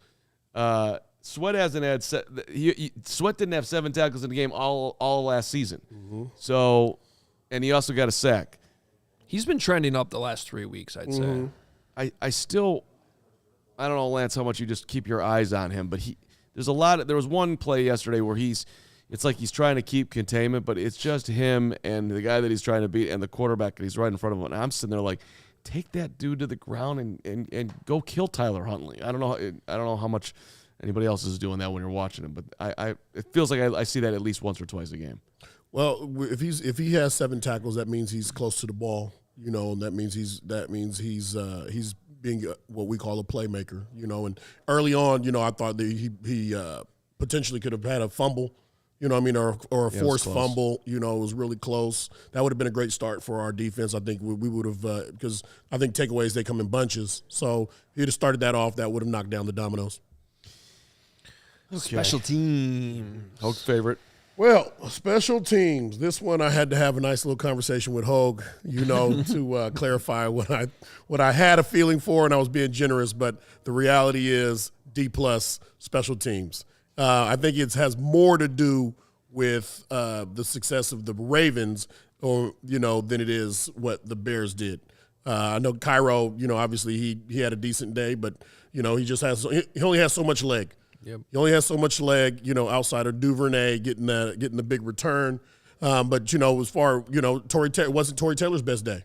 Sweat hasn't had Sweat didn't have 7 tackles in the game all last season. Mm-hmm. So, and he also got a sack. He's been trending up the last 3 weeks, I'd say. I don't know, Lance, how much you just keep your eyes on him, but there was one play yesterday where it's like he's trying to keep containment, but it's just him and the guy that he's trying to beat and the quarterback, and he's right in front of him. And I'm sitting there like, take that dude to the ground and go kill Tyler Huntley. I don't know how much anybody else is doing that when you're watching him, but it feels like I see that at least once or twice a game. Well, if he has 7 tackles, that means he's close to the ball. And that means he's being what we call a playmaker. And early on, I thought that he potentially could have had a fumble. Or a forced fumble. It was really close. That would have been a great start for our defense. I think we would have because I think takeaways, they come in bunches. So if he'd have started that off, that would have knocked down the dominoes. Okay. Special team. Hoge's favorite. Well, special teams. This one I had to have a nice little conversation with Hoge, to clarify what I had a feeling for, and I was being generous. But the reality is D+ special teams. I think it has more to do with the success of the Ravens, than it is what the Bears did. I know Cairo, obviously he had a decent day, but he only has so much leg. Yep. He only has so much leg, outside of Duvernay getting the big return. But as far, it wasn't Tory Taylor's best day.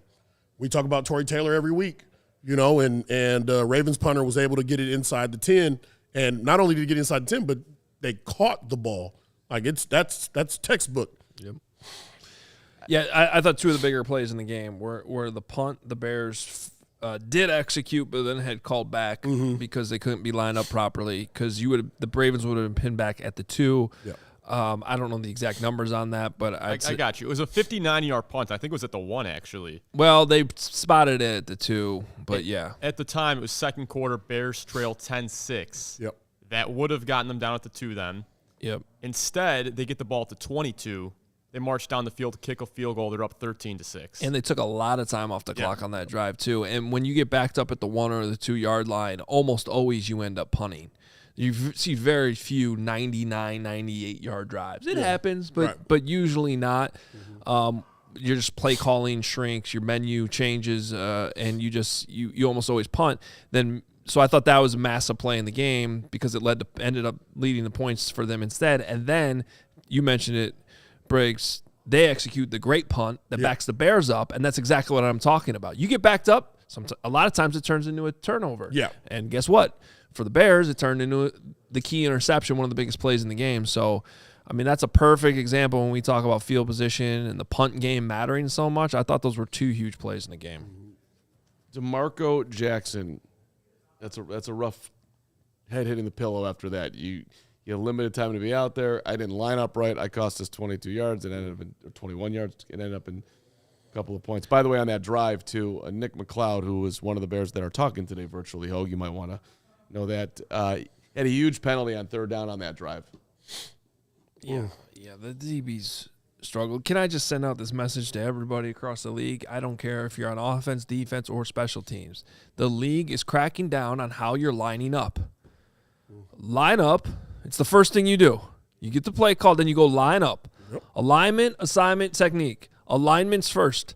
We talk about Tory Taylor every week, and Ravens punter was able to get it inside the 10, and not only did he get inside the 10, but they caught the ball. Like that's textbook. Yep. Yeah, I thought 2 of the bigger plays in the game were the punt the Bears did execute, but then had called back because they couldn't be lined up properly. Because the Ravens would have been pinned back at the 2. Yeah. I don't know the exact numbers on that, but I got you. It was a 59-yard punt. I think it was at the 1, actually. Well, they spotted it at the 2, but yeah. At the time, it was second quarter. Bears trail 10-6. Yep. That would have gotten them down at the 2 then. Yep. Instead, they get the ball at the 22. They march down the field to kick a field goal. They're up 13-6. And they took a lot of time off the clock on that drive, too. And when you get backed up at the 1 or the 2-yard line, almost always you end up punting. You see very few 99, 98-yard drives. It happens, but usually not. Your just play calling shrinks, your menu changes, and you almost always punt. So I thought that was a massive play in the game because it ended up leading the points for them instead. And then you mentioned it, Briggs, they execute the great punt that backs the Bears up, and that's exactly what I'm talking about. You get backed up, a lot of times it turns into a turnover. Yeah. And guess what? For the Bears, it turned into the key interception, one of the biggest plays in the game. So, that's a perfect example when we talk about field position and the punt game mattering so much. I thought those were 2 huge plays in the game. DeMarco Jackson, that's a rough head hitting the pillow after that. You had limited time to be out there. I didn't line up right. I cost us 22 yards. It ended up in 21 yards. It ended up in a couple of points. By the way, on that drive, too, Nick McLeod, who was one of the Bears that are talking today virtually, Hoge, you might want to know that. had a huge penalty on third down on that drive. Yeah, the DBs struggled. Can I just send out this message to everybody across the league? I don't care if you're on offense, defense, or special teams. The league is cracking down on how you're lining up. Line up. It's the first thing you do. You get the play called, then you go line up. Yep. Alignment, assignment, technique. Alignment's first.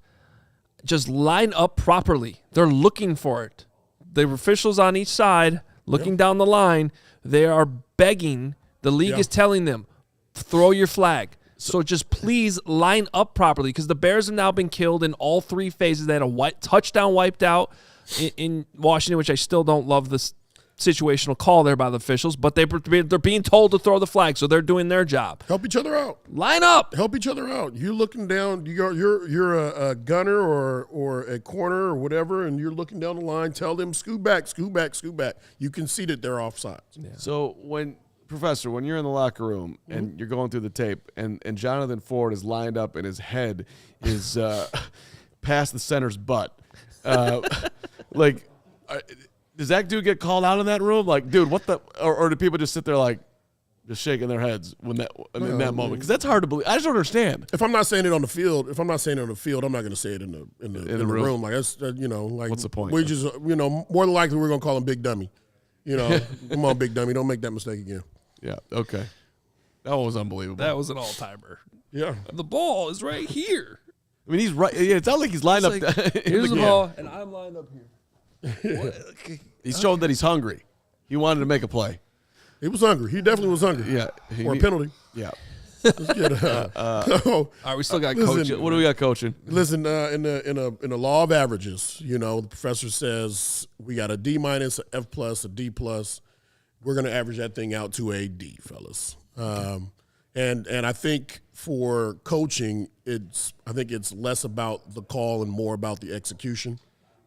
Just line up properly. They're looking for it. The officials on each side, looking down the line, they are begging. The league is telling them, throw your flag. So just please line up properly, because the Bears have now been killed in all three phases. They had a touchdown wiped out in Washington, which I still don't love this situational call there by the officials, but they're being told to throw the flag, so they're doing their job. Help each other out. Line up. Help each other out. You're looking down. You're a gunner or a corner or whatever, and you're looking down the line. Tell them scoot back, scoot back, scoot back. You can see that they're offsides. Yeah. So Professor, when you're in the locker room and you're going through the tape and Jonathan Ford is lined up and his head is past the center's butt, does that dude get called out in that room? Like, dude, what the? Or do people just sit there like, just shaking their heads in that moment? Because that's hard to believe. I just don't understand. If I'm not saying it on the field, I'm not going to say it in the room. Like that's like what's the point? We just more than likely we're gonna call him Big Dummy. Come on, Big Dummy, don't make that mistake again. Yeah. Okay. That one was unbelievable. That was an all-timer. Yeah. The ball is right here. I mean, he's right. Yeah, it's not like he's lined up. Here's the ball, and I'm lined up here. He's showing that he's hungry. He wanted to make a play. He was hungry. He definitely was hungry. Yeah. Or a penalty. Yeah. Let's get, all right, we still got coaching. What do we got coaching? Listen, in the law of averages, the professor says we got a D-, a F+, a D+. We're going to average that thing out to a D, fellas. And I think for coaching, it's less about the call and more about the execution.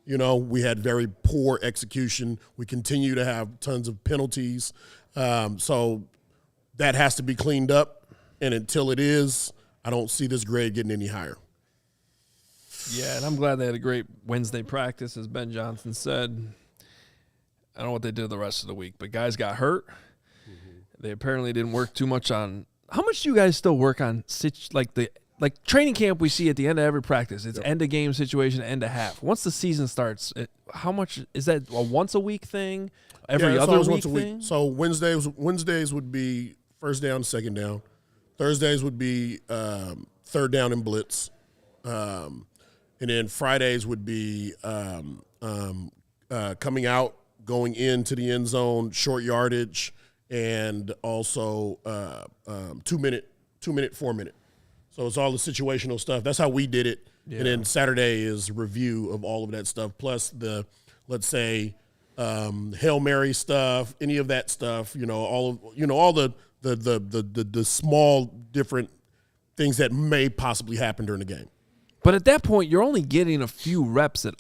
We had very poor execution. We continue to have tons of penalties. So that has to be cleaned up. And until it is, I don't see this grade getting any higher. Yeah, and I'm glad they had a great Wednesday practice, as Ben Johnson said. I don't know what they did the rest of the week, but guys got hurt. Mm-hmm. They apparently didn't work too much on – how much do you guys still work on like training camp we see at the end of every practice? It's end of game situation, end of half. Once the season starts, how much – is that a once-a-week thing, every other week thing? So Wednesdays would be first down, second down. Thursdays would be third down and blitz. And then Fridays would be coming out, going into the end zone, short yardage, and also 2 minute, 4 minute. So it's all the situational stuff. That's how we did it. Yeah. And then Saturday is review of all of that stuff, plus the, let's say, Hail Mary stuff, any of that stuff, all the small different things that may possibly happen during the game. But at that point, you're only getting a few reps at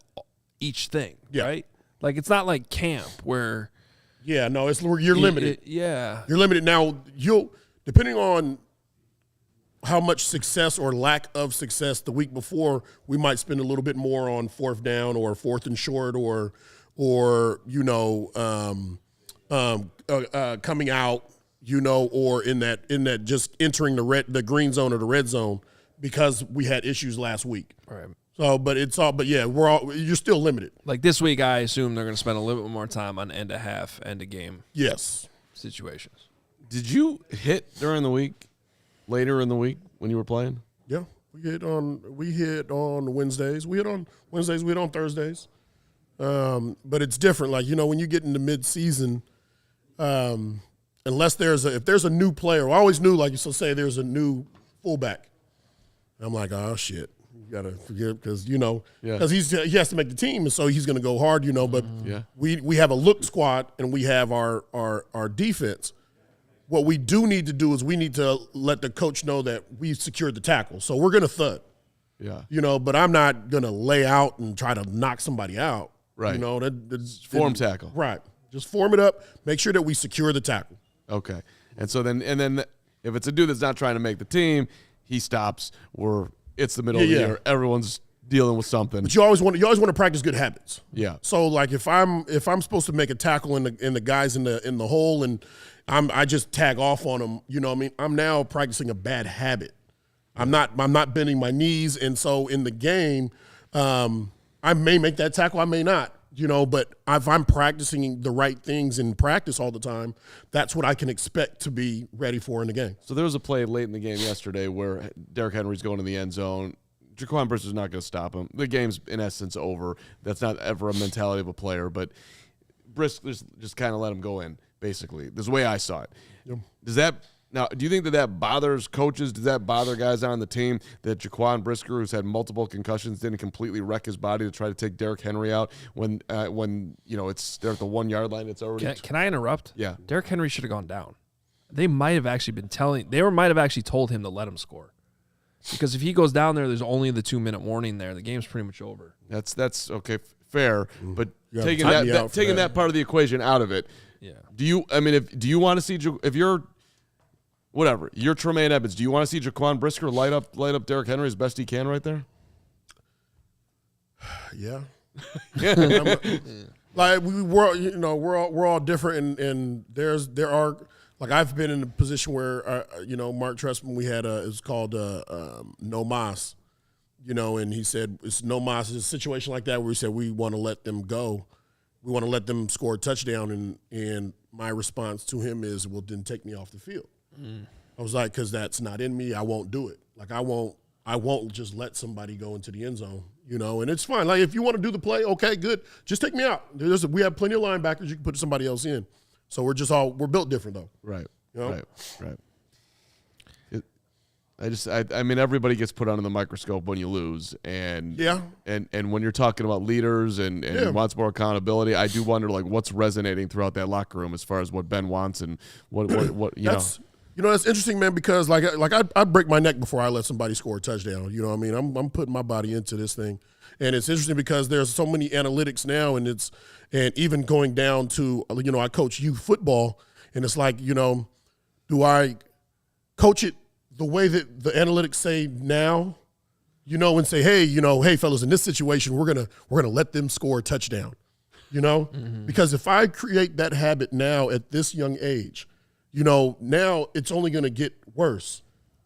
each thing, right? Like, it's not like camp where – yeah, no, you're limited. Yeah. You're limited. Now, depending on how much success or lack of success the week before, we might spend a little bit more on fourth down or fourth and short or coming out, or in that just entering the green zone or the red zone because we had issues last week. Right. So, you're still limited. Like this week, I assume they're going to spend a little bit more time on end of half, end of game. Yes. Situations. Did you hit during the week, later in the week when you were playing? Yeah, we hit on Wednesdays. We hit on Wednesdays. We hit on Thursdays. But it's different. Like, when you get into mid-season, unless if there's a new player, I always knew, like you still say, there's a new fullback. I'm like, oh shit, you gotta forgive because he has to make the team, and so he's gonna go hard, But we have a look squad and we have our defense. What we do need to do is we need to let the coach know that we secured the tackle. So we're gonna thud. Yeah. But I'm not gonna lay out and try to knock somebody out. Right. Form tackle. Right. Just form it up. Make sure that we secure the tackle. Okay. And so then if it's a dude that's not trying to make the team, he stops. It's the middle of the year. Everyone's dealing with something. But you always want to practice good habits. Yeah. So like if I'm supposed to make a tackle in the guys in the hole and I just tag off on them, you know what I mean? I'm now practicing a bad habit. I'm not bending my knees, and so in the game, I may make that tackle, I may not, you know, but if I'm practicing the right things in practice all the time, that's what I can expect to be ready for in the game. So there was a play late in the game yesterday where Derrick Henry's going to the end zone. Jaquan Brister's not going to stop him. The game's, in essence, over. That's not ever a mentality of a player, but Brister just kind of let him go in, basically. This is the way I saw it. Yep. Do you think that bothers coaches? Does that bother guys on the team that Jaquan Brisker, who's had multiple concussions, didn't completely wreck his body to try to take Derrick Henry out when you know it's they're at the 1 yard line? It's already. Can I interrupt? Yeah. Derrick Henry should have gone down. They might have actually might have actually told him to let him score, because if he goes down there's only the 2-minute warning there. The game's pretty much over. That's okay, fair, but taking taking that part of the equation out of it. Yeah. Do you want to see if you're Tremaine Edmonds, do you want to see Jaquan Brisker light up Derrick Henry as best he can right there? Yeah. Like we're all different, and there are like I've been in a position where Mark Trestman, we had it's called no mas, and he said it's no mas. It's a situation like that where he said we want to let them go, we want to let them score a touchdown, and my response to him is, well, then take me off the field. I was like, because that's not in me. I won't do it. Like I won't just let somebody go into the end zone, and it's fine. Like if you want to do the play, okay, good. Just take me out. We have plenty of linebackers. You can put somebody else in. So we're built different though. Right. Right. I mean, everybody gets put under the microscope when you lose, and yeah, and when you're talking about leaders and wants more accountability, I do wonder like what's resonating throughout that locker room as far as what Ben wants and what that's interesting, man, because like I'd break my neck before I let somebody score a touchdown. You know what I mean? I'm putting my body into this thing, and it's interesting because there's so many analytics now, and even going down to I coach youth football, and it's like do I coach it the way that the analytics say now, and say, hey fellas, in this situation we're gonna let them score a touchdown, because if I create that habit now at this young age, now it's only going to get worse.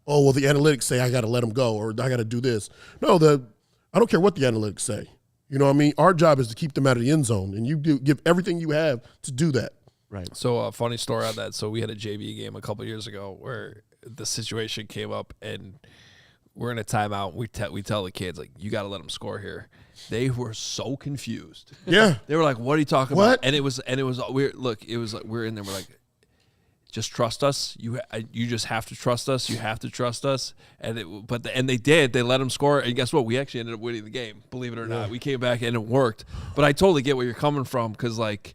Oh, well, the analytics say I got to let them go or I got to do this. No, I don't care what the analytics say. You know what I mean? Our job is to keep them out of the end zone, and you give everything you have to do that. Right. So a funny story on that. So we had a JV game a couple of years ago where the situation came up, and we're in a timeout. We tell the kids, like, you got to let them score here. They were so confused. Yeah. They were like, what are you talking about? And it was we're in there. We're like, just trust us. You just have to trust us. You have to trust us. And they did. They let them score. And guess what? We actually ended up winning the game. Believe it or not, we came back and it worked. But I totally get where you're coming from, because like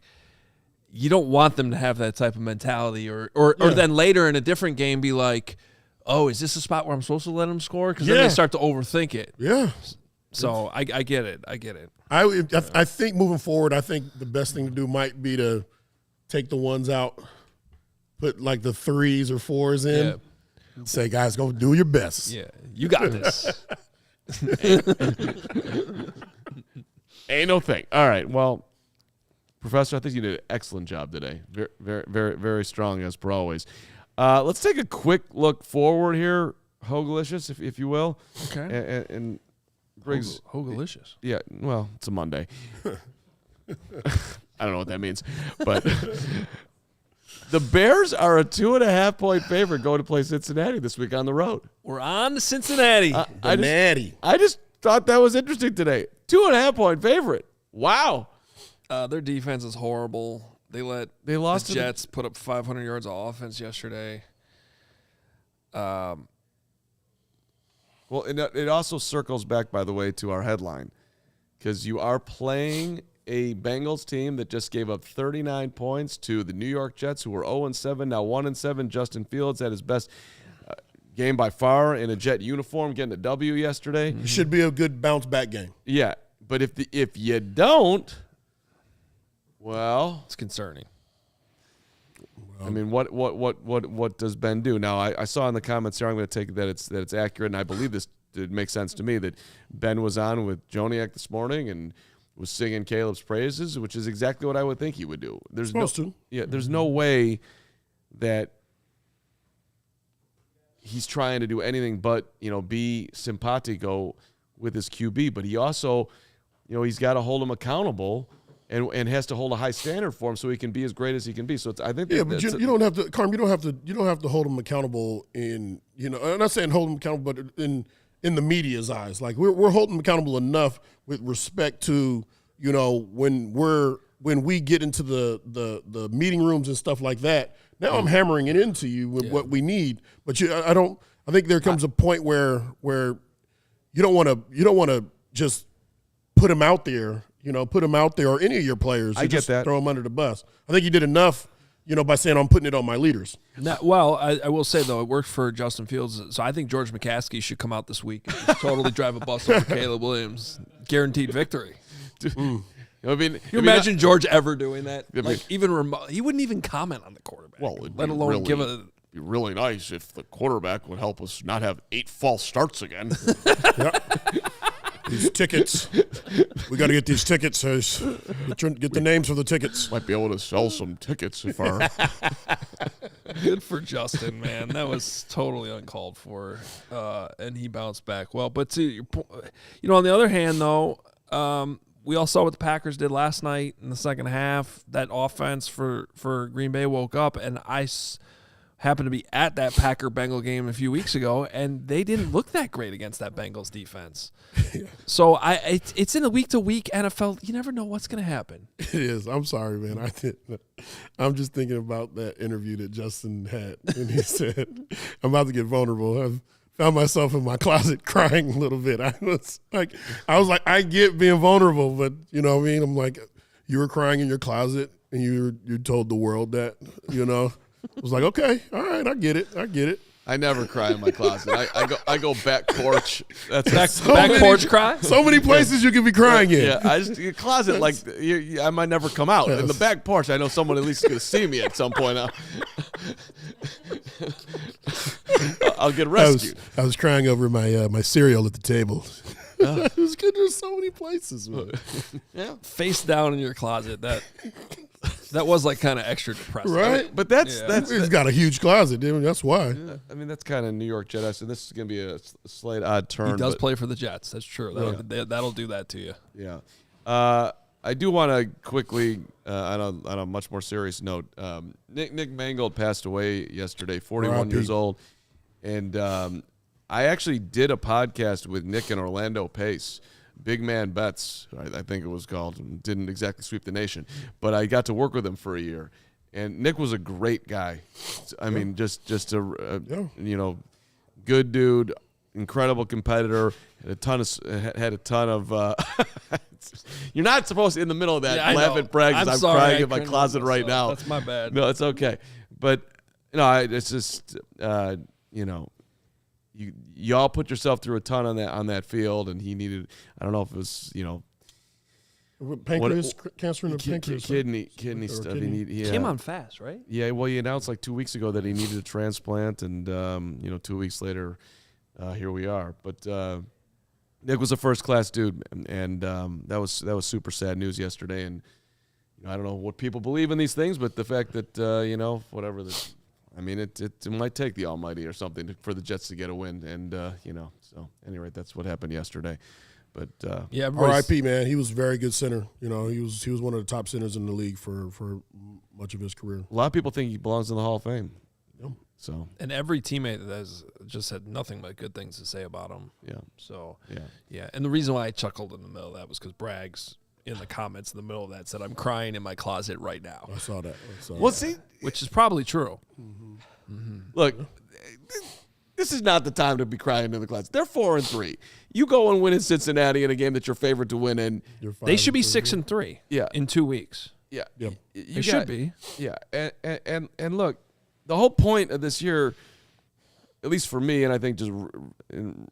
you don't want them to have that type of mentality, or then later in a different game be like, oh, is this a spot where I'm supposed to let them score? Because then they start to overthink it. Yeah. So I get it. I think moving forward, I think the best thing to do might be to take the ones out. Put like the 3s or 4s in. Yeah. And say, guys, go do your best. Yeah, you got this. Ain't no thing. All right. Well, Professor, I think you did an excellent job today. Very, very, very, very strong as per always. Let's take a quick look forward here, Hogelicious, if you will. Okay. And Briggs. Hogelicious. Yeah. Well, it's a Monday. I don't know what that means, but. The Bears are a 2.5-point favorite going to play Cincinnati this week on the road. We're on to Cincinnati. I just thought that was interesting today. 2.5-point favorite. Wow. Their defense is horrible. They lost the Jets put up 500 yards of offense yesterday. Well, it also circles back, by the way, to our headline, because you are playing a Bengals team that just gave up 39 points to the New York Jets, who were 0-7, now 1-7. Justin Fields had his best game by far in a Jet uniform, getting a W yesterday. It should be a good bounce-back game. Yeah, but if you don't, well, it's concerning. I mean, what does Ben do? Now, I saw in the comments here, I'm going to take that it's accurate, and I believe this it makes sense to me that Ben was on with Joniak this morning and was singing Caleb's praises, which is exactly what I would think he would do. There's no way that he's trying to do anything but, be simpatico with his QB, but he also, he's got to hold him accountable and has to hold a high standard for him so he can be as great as he can be. So I think but you don't have to, Carm. You don't have to hold him accountable in, I'm not saying hold him accountable, but in the media's eyes. Like we're holding him accountable enough with respect to, when we get into the meeting rooms and stuff like that. Now I'm hammering it into you with what we need, but I think there comes a point where you don't want to just put him out there, or any of your players. I get that. Throw him under the bus. I think you did enough, by saying I'm putting it on my leaders. I will say, though, it worked for Justin Fields. So I think George McCaskey should come out this week and just totally drive a bus over Caleb Williams. Guaranteed victory. Imagine George ever doing that? Even remote, he wouldn't even comment on the quarterback. Well, let alone give a. It'd be really nice if the quarterback would help us not have 8 false starts again. These tickets, we got to get these tickets. Get the names of the tickets. Might be able to sell some tickets if our. Good for Justin, man. That was totally uncalled for, and he bounced back well. But to your point, on the other hand, though. We all saw what the Packers did last night in the second half. That offense for Green Bay woke up, and I happened to be at that Packer-Bengal game a few weeks ago, and they didn't look that great against that Bengals defense. So it's in a week-to-week NFL. You never know what's going to happen. It is. I'm sorry, man. I'm just thinking about that interview that Justin had, and he said, I'm about to get vulnerable. I've found myself in my closet crying a little bit. I was like, I get being vulnerable, but you know what I mean? I'm like, you were crying in your closet and you told the world that, I was like, okay, all right, I get it. I never cry in my closet. I go back porch. That's back porch cry. So many places you can be crying in. Yeah, I just your closet I might never come out. In the back porch, I know someone at least is going to see me at some point. I'll get rescued. I was crying over my cereal at the table. It was good. There's so many places. Yeah, face down in your closet. That was like kind of extra depressing, right? But that's he's got a huge closet, dude. That's why. Yeah, that's kind of New York Jedi. So this is going to be a slight odd turn. He does play for the Jets. That's true. That'll do that to you. Yeah. I do want to quickly, on a much more serious note, Nick Mangold passed away yesterday, 41 years old, and I actually did a podcast with Nick and Orlando Pace. Big Man Bets, I think it was called. Didn't exactly sweep the nation, but I got to work with him for a year. And Nick was a great guy. I mean, just a good dude, incredible competitor. Had a ton of. You're not supposed to in the middle of that laugh at Bragg because I'm crying in my closet right now. That's my bad. No, it's okay. But it's just You all put yourself through a ton on that field, and he needed. I don't know if it was pancreas cancer in the pancreas, kidney stuff. He came on fast, right? Yeah, well, he announced like 2 weeks ago that he needed a transplant, and 2 weeks later, here we are. But Nick was a first class dude, and that was super sad news yesterday. And I don't know what people believe in these things, but the fact that whatever the. I mean, it might take the Almighty or something for the Jets to get a win, and So anyway, that's what happened yesterday. But R.I.P. man, he was a very good center. He was one of the top centers in the league for much of his career. A lot of people think he belongs in the Hall of Fame. Yep. So and every teammate that has just had nothing but good things to say about him. Yeah. So yeah. And the reason why I chuckled in the middle of that was because Bragg's in the comments in the middle of that said, "I'm crying in my closet right now." I saw that. See, which is probably true. Mm-hmm. Mm-hmm. Look, this is not the time to be crying in the closet. They're 4-3. You go and win in Cincinnati in a game that you're favored to win in. They should be 6-3. Yeah. In 2 weeks. Yeah. Yep. They should be. Yeah. And look, the whole point of this year, at least for me, and I think just in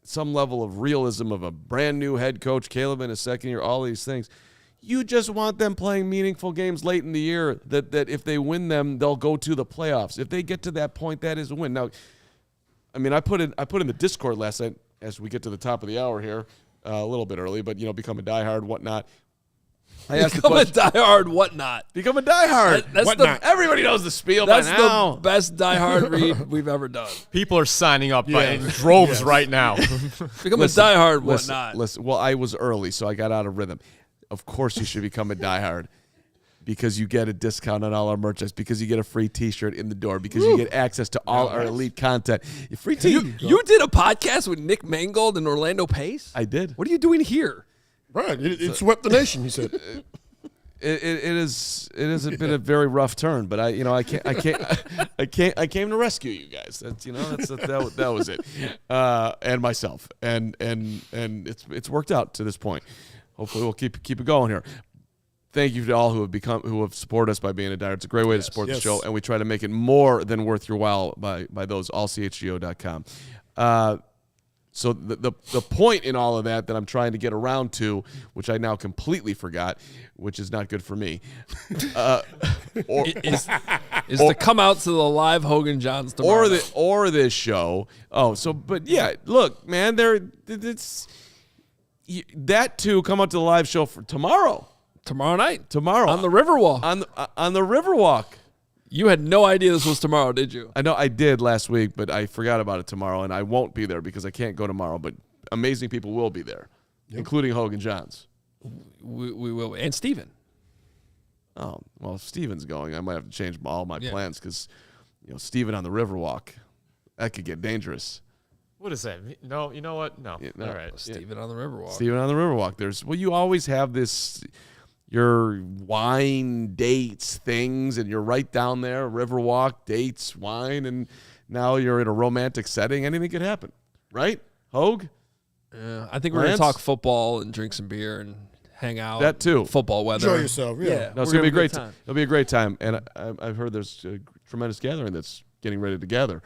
some level of realism of a brand new head coach, Caleb in his second year, all these things. You just want them playing meaningful games late in the year that if they win them, they'll go to the playoffs. If they get to that point, that is a win. Now, I mean, I put in the Discord last night, as we get to the top of the hour here, a little bit early, but, become a diehard, whatnot. I asked Become a diehard whatnot. Become a diehard. That's Everybody knows the spiel by That's now. the best diehard read we've ever done. People are signing up in droves right now. Become a diehard whatnot. Listen, well, I was early, so I got out of rhythm. Of course you should become a diehard because you get a discount on all our merchandise, because you get a free T-shirt in the door, because you get access to all our elite content. Free T-shirt. You did a podcast with Nick Mangold and Orlando Pace? I did. What are you doing here? Right. It swept the nation, he said. It has been a very rough turn, but I came to rescue you guys. That was it, and myself, and it's worked out to this point. Hopefully we'll keep it going here. Thank you to all who have supported us by being a diehard. It's a great way to support the show, and we try to make it more than worth your while by those allchgo.com. So the point in all of that I'm trying to get around to, which I now completely forgot, which is not good for me, is to come out to the live Hogan Johns tomorrow. Or this show. But yeah, look, man, that too. Come out to the live show for tomorrow. Tomorrow night. Tomorrow on the Riverwalk. On the Riverwalk. You had no idea this was tomorrow, did you? I know I did last week, but I forgot about it tomorrow, and I won't be there because I can't go tomorrow. But amazing people will be there, including Hogan Johns. We will, and Steven. Oh, well, if Steven's going, I might have to change all my plans because, Steven on the Riverwalk, that could get dangerous. What is that? No, you know what? No. Yeah, no. All right. Steven on the Riverwalk. Steven on the Riverwalk. You always have this, your wine, dates, things, and you're right down there, Riverwalk, dates, wine, and now you're in a romantic setting. Anything could happen, right, Hoge? I think we're going to talk football and drink some beer and hang out. That too. Football weather. Enjoy yourself, yeah. No, it's going to be a great time. It'll be a great time, and I've heard there's a tremendous gathering that's getting ready to gather.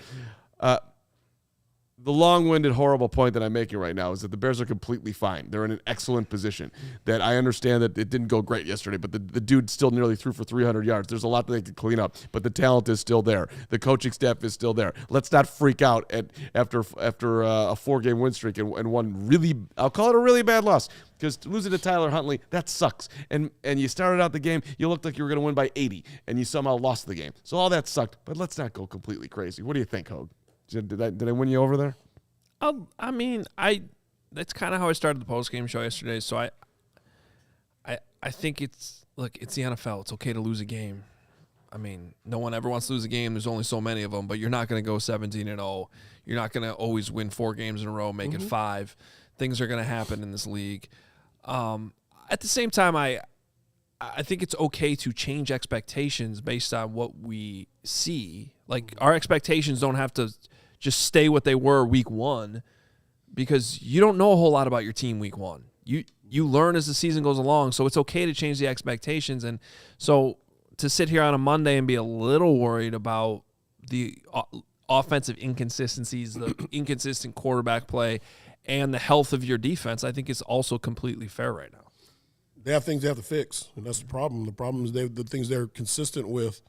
The long-winded, horrible point that I'm making right now is that the Bears are completely fine. They're in an excellent position. That I understand that it didn't go great yesterday, but the dude still nearly threw for 300 yards. There's a lot that they could clean up, but the talent is still there. The coaching staff is still there. Let's not freak out after a 4-game win streak and one really, I'll call it a really bad loss, because losing to Tyler Huntley, that sucks. And you started out the game, you looked like you were going to win by 80, and you somehow lost the game. So all that sucked, but let's not go completely crazy. What do you think, Hoge? Did I win you over there? I mean, that's kind of how I started the post-game show yesterday. So I think it's the NFL. It's okay to lose a game. I mean, no one ever wants to lose a game. There's only so many of them, but you're not going to go 17-0. You're not going to always win 4 games in a row, make it 5. Things are going to happen in this league. At the same time, I think it's okay to change expectations based on what we see. Like, our expectations don't have to just stay what they were week 1, because you don't know a whole lot about your team week 1. You learn as the season goes along, so it's okay to change the expectations. And so to sit here on a Monday and be a little worried about the offensive inconsistencies, the inconsistent quarterback play, and the health of your defense, I think is also completely fair right now. They have things they have to fix, and that's the problem. The problem is the things they're consistent with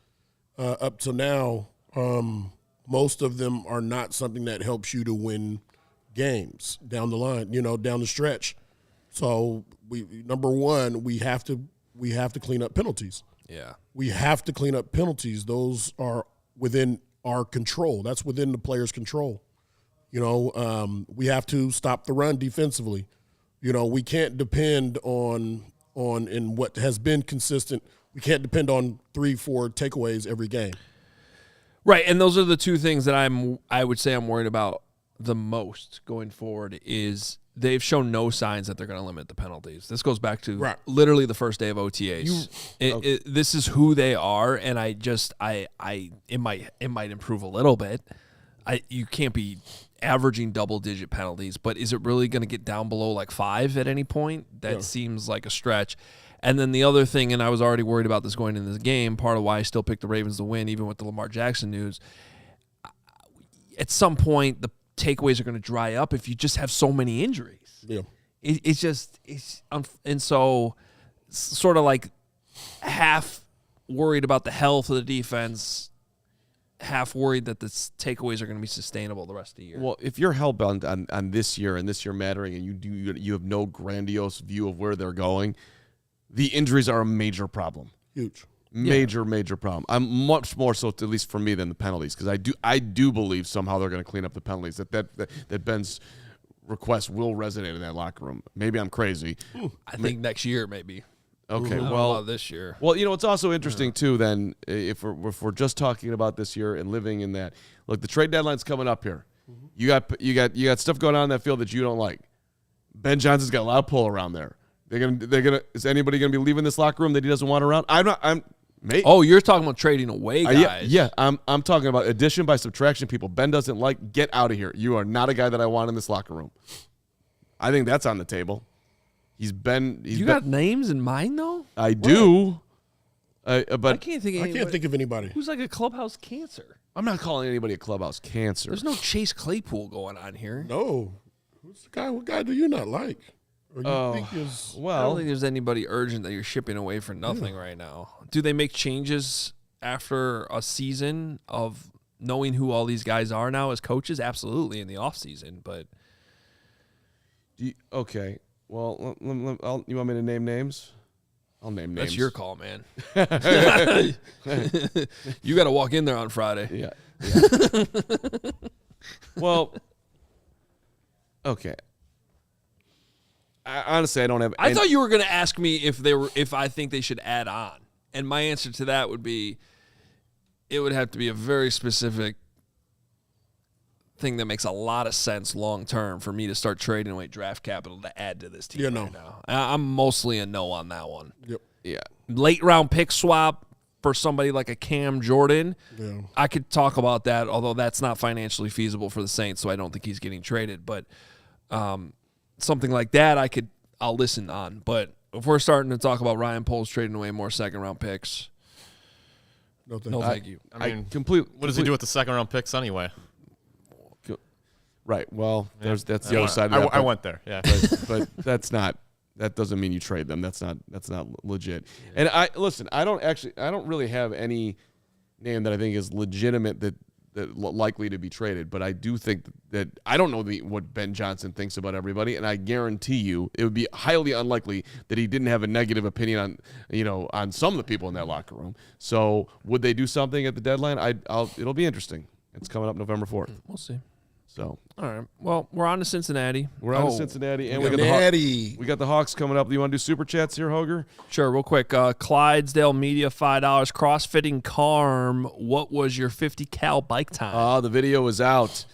up to now. Most of them are not something that helps you to win games down the line, down the stretch. So number one, we have to clean up penalties. Yeah. We have to clean up penalties. Those are within our control. That's within the player's control. We have to stop the run defensively. We can't depend on in what has been consistent. We can't depend on 3-4 takeaways every game. Right, and those are the two things that I would say I'm worried about the most going forward. Is they've shown no signs that they're going to limit the penalties. This goes back to literally the first day of OTAs. This is who they are, and it might improve a little bit. You can't be averaging double-digit penalties, but is it really going to get down below like 5 at any point? That seems like a stretch. And then the other thing, and I was already worried about this going into this game, part of why I still picked the Ravens to win, even with the Lamar Jackson news, at some point the takeaways are going to dry up if you just have so many injuries. Yeah. And so sort of like half worried about the health of the defense, half worried that the takeaways are going to be sustainable the rest of the year. Well, if you're hellbent on this year and this year mattering, and you have no grandiose view of where they're going, the injuries are a major problem. Huge. Major problem. I'm much more so, at least for me, than the penalties, because I do believe somehow they're going to clean up the penalties. That Ben's request will resonate in that locker room. Maybe I'm crazy. I think next year maybe. Okay, I don't know well, about this year. Well, it's also interesting too. Then, if we're just talking about this year and living in that, look, the trade deadline's coming up here. You got stuff going on in that field that you don't like. Ben Johnson's got a lot of pull around there. They're gonna. Is anybody gonna be leaving this locker room that he doesn't want around? Oh, you're talking about trading away guys. Yeah. I'm talking about addition by subtraction. People Ben doesn't like. Get out of here. You are not a guy that I want in this locker room. I think that's on the table. You got names in mind though? I do. But I can't think of anybody. Who's like a clubhouse cancer? I'm not calling anybody a clubhouse cancer. There's no Chase Claypool going on here. No. Who's the guy? What guy do you not like? Or you think is I don't think there's anybody urgent that you're shipping away for nothing right now. Do they make changes after a season of knowing who all these guys are now as coaches? Absolutely in the offseason, but okay. Well, you want me to name names? I'll name names. That's your call, man. You got to walk in there on Friday. Yeah. Well, okay. Honestly, I don't have. I thought you were going to ask me if I think they should add on, and my answer to that would be, it would have to be a very specific thing that makes a lot of sense long term for me to start trading away draft capital to add to this team. Right now. I'm mostly a no on that one. Yep. Yeah. Late round pick swap for somebody like a Cam Jordan. Yeah. I could talk about that, although that's not financially feasible for the Saints, so I don't think he's getting traded. But something like that, I'll listen on. But if we're starting to talk about Ryan Poles trading away more second round picks, no thank you. I mean, what does he do with the second round picks anyway? Right. Well, that's the other side of that. I went there. Yeah. But that doesn't mean you trade them. That's not legit. And I don't really have any name that I think is legitimate that likely to be traded, but I do think that I don't know what Ben Johnson thinks about everybody, and I guarantee you it would be highly unlikely that he didn't have a negative opinion on some of the people in that locker room. So would they do something at the deadline? It'll be interesting. It's coming up November 4th. We'll see. So, all right. Well, we're on to Cincinnati. We're on to Cincinnati, and we got the Hawks coming up. Do you want to do super chats here, Hoger? Sure, real quick. Clydesdale Media, $5. CrossFitting Carm, what was your 50 cal bike time? The video was out.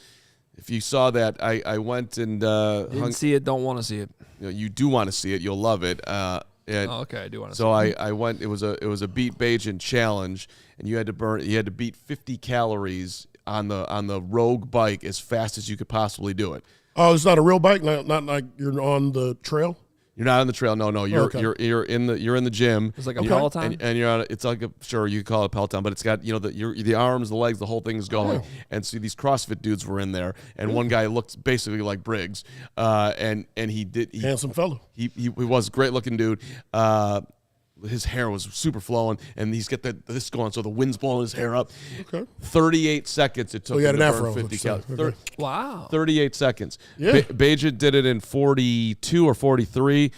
If you saw that, I went and didn't see it. Don't want to see it. You do want to see it. You'll love it. Okay, I do want to. So I went. It was a beat Bajan challenge, and you had to beat 50 calories on the Rogue bike as fast as you could possibly do it. Oh, it's not a real bike, not like you're on the trail. You're not on the trail. No. You're in the gym. It's like a Peloton, and you're on. It's like you call it a Peloton, but it's got the arms, the legs, the whole thing is going. And so these CrossFit dudes were in there, and one guy looked basically like Briggs, and he handsome fellow. He was a great looking dude. His hair was super flowing, and he's got this going, so the wind's blowing his hair up. Okay. 38 seconds it took him to burn 50 calories. Okay. Wow. 38 seconds. Yeah. Bajan did it in 42 or 43.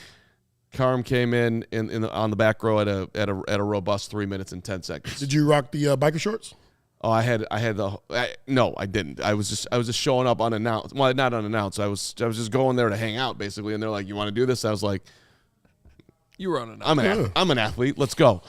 Carm came in on the back row at a robust 3 minutes and 10 seconds. Did you rock the biker shorts? Oh, no, I didn't. I was just showing up unannounced. Well, not unannounced. I was just going there to hang out basically, and they're like, "You want to do this?" I was like, "You were unannounced." I'm an athlete. Let's go.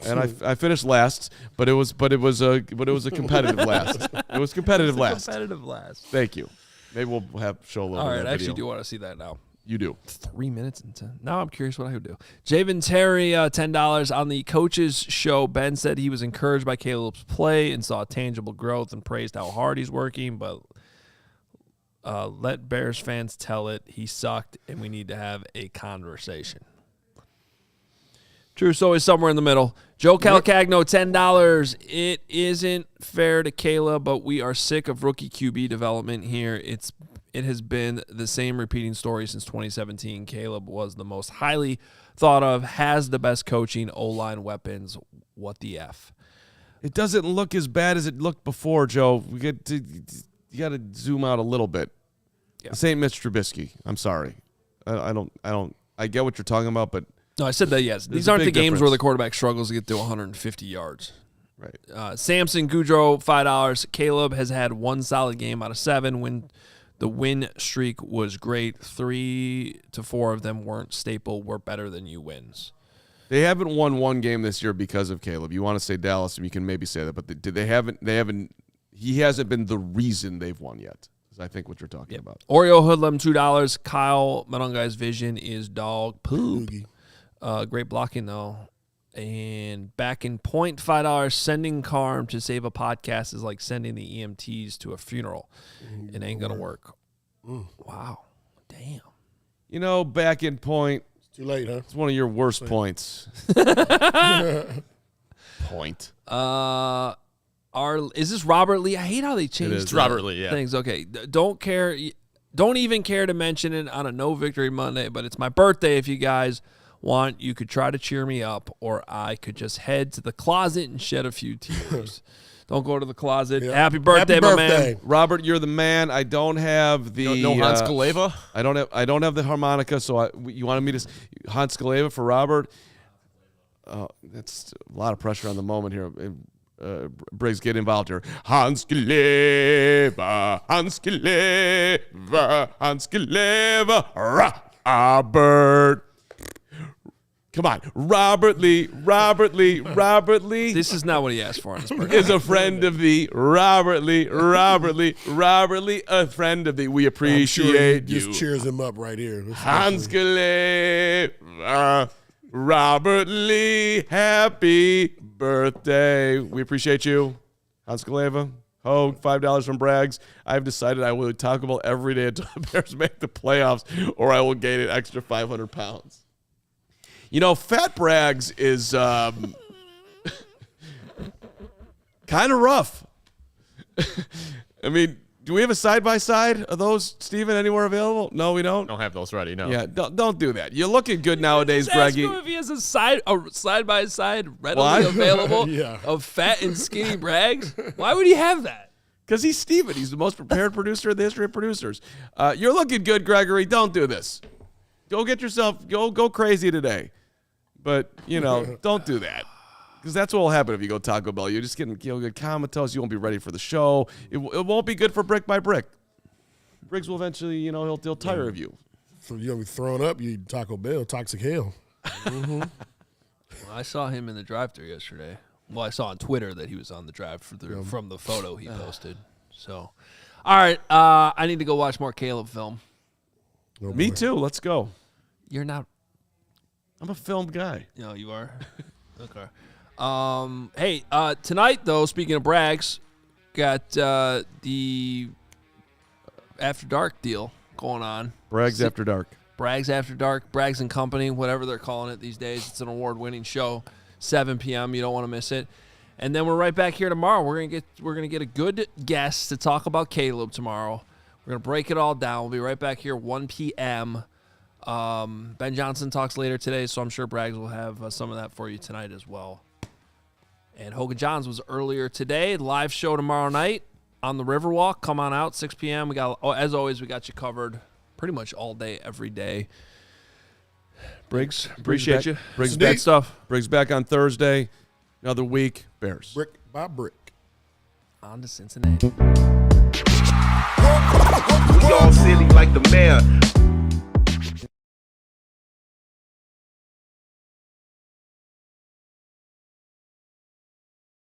And I finished last, but it was a competitive last. It was competitive last. Competitive last. Thank you. Maybe we'll show a little. All bit right, of that I actually video. do want to see that now. You do. 3 minutes and 10. Now I'm curious what I would do. Javen Terry, $10 on the coaches show. Ben said he was encouraged by Caleb's play and saw tangible growth and praised how hard he's working, but let Bears fans tell it. He sucked, and we need to have a conversation. True, so is somewhere in the middle. Joe Calcagno, $10. It isn't fair to Caleb, but we are sick of rookie QB development here. It has been the same repeating story since 2017. Caleb was the most highly thought of, has the best coaching, O-line weapons. What the F? It doesn't look as bad as it looked before, Joe. You got to zoom out a little bit. Yeah. This ain't Mitch Trubisky. I'm sorry. I get what you're talking about, but No, I said that, yes. These a aren't the big games where difference. the quarterback struggles to get to 150 yards. right. Samson Goudreau, $5. Caleb has had one solid game out of 7. The win streak was great. 3 to 4 of them weren't staple, were better than you wins. They haven't won one game this year because of Caleb. You want to say Dallas, and you can maybe say that, but they haven't. He hasn't been the reason they've won yet. Is I think what you're talking about. Oreo Hoodlum, $2. Kyle Manungai's vision is dog poop. Great blocking, though. And back in point, $5. Sending Carm to save a podcast is like sending the EMTs to a funeral. It ain't going to work. Wow. Damn. You know, back in point. Too late, huh? It's one of your worst points. Point. Is this Robert Lee? I hate how they changed is. the Robert Lee, yeah. things. Okay. Don't even care to mention it on a No Victory Monday, but it's my birthday. If you guys want, you could try to cheer me up, or I could just head to the closet and shed a few tears. Don't go to the closet. Yeah. Happy birthday, my man. Robert, you're the man. I don't have the No Hans Kaleva? I don't have the harmonica, so you wanted me to Hans Kaleva for Robert. That's a lot of pressure on the moment here. Briggs, get involved here. Hans Kaleva, Hans Kaleva, Hans Kaleva, Robert. Come on, Robert Lee. This is not what he asked for on his birthday. Is a friend of thee. Robert Lee, a friend of thee. We appreciate you. Just cheers him up right here. Hans Kaleva, Robert Lee, happy birthday. We appreciate you. Hans Kaleva, Hoge, $5 from Braggs. I've decided I will talk about every day until the Bears make the playoffs, or I will gain an extra 500 pounds. You know, Fat Braggs is kind of rough. I mean, do we have a side-by-side of those, Steven, anywhere available? No, we don't? Don't have those ready, no. Yeah, don't do that. You're looking good nowadays, Just ask Greggy. him if he has a side-by-side readily available Yeah. of fat and skinny Braggs. Why would he have that? Because he's Steven. He's the most prepared producer in the history of producers. You're looking good, Gregory. Don't do this. Go get yourself, go crazy today. But, don't do that. Because that's what will happen if you go Taco Bell. You're just getting get comatose. You won't be ready for the show. It won't be good for brick by brick. Briggs will eventually, he'll tire of you. So you're going to be thrown up, you eat Taco Bell, toxic hell. Well, I saw him in the drive-thru yesterday. Well, I saw on Twitter that he was on the drive-thru from the photo he posted. So, all right, I need to go watch more Caleb film. Oh, Me boy. too. Let's go. You're not. I'm a film guy. No, you are. Okay. Hey, tonight though, speaking of Braggs, got the After Dark deal going on. Braggs After Dark. Braggs After Dark, Braggs and Company, whatever they're calling it these days. It's an award-winning show, 7 p.m. You don't want to miss it. And then we're right back here tomorrow. We're gonna get a good guest to talk about Caleb tomorrow. We're gonna break it all down. We'll be right back here 1 p.m. Ben Johnson talks later today, so I'm sure Braggs will have some of that for you tonight as well. And Hogan Johns was earlier today. Live show tomorrow night on the Riverwalk. Come on out, 6 p.m. We got, as always, we got you covered pretty much all day, every day. Briggs, appreciate you. Briggs Good back. stuff. Briggs back on Thursday. Another week. Bears. Brick by brick. On to Cincinnati. We all silly like the mayor.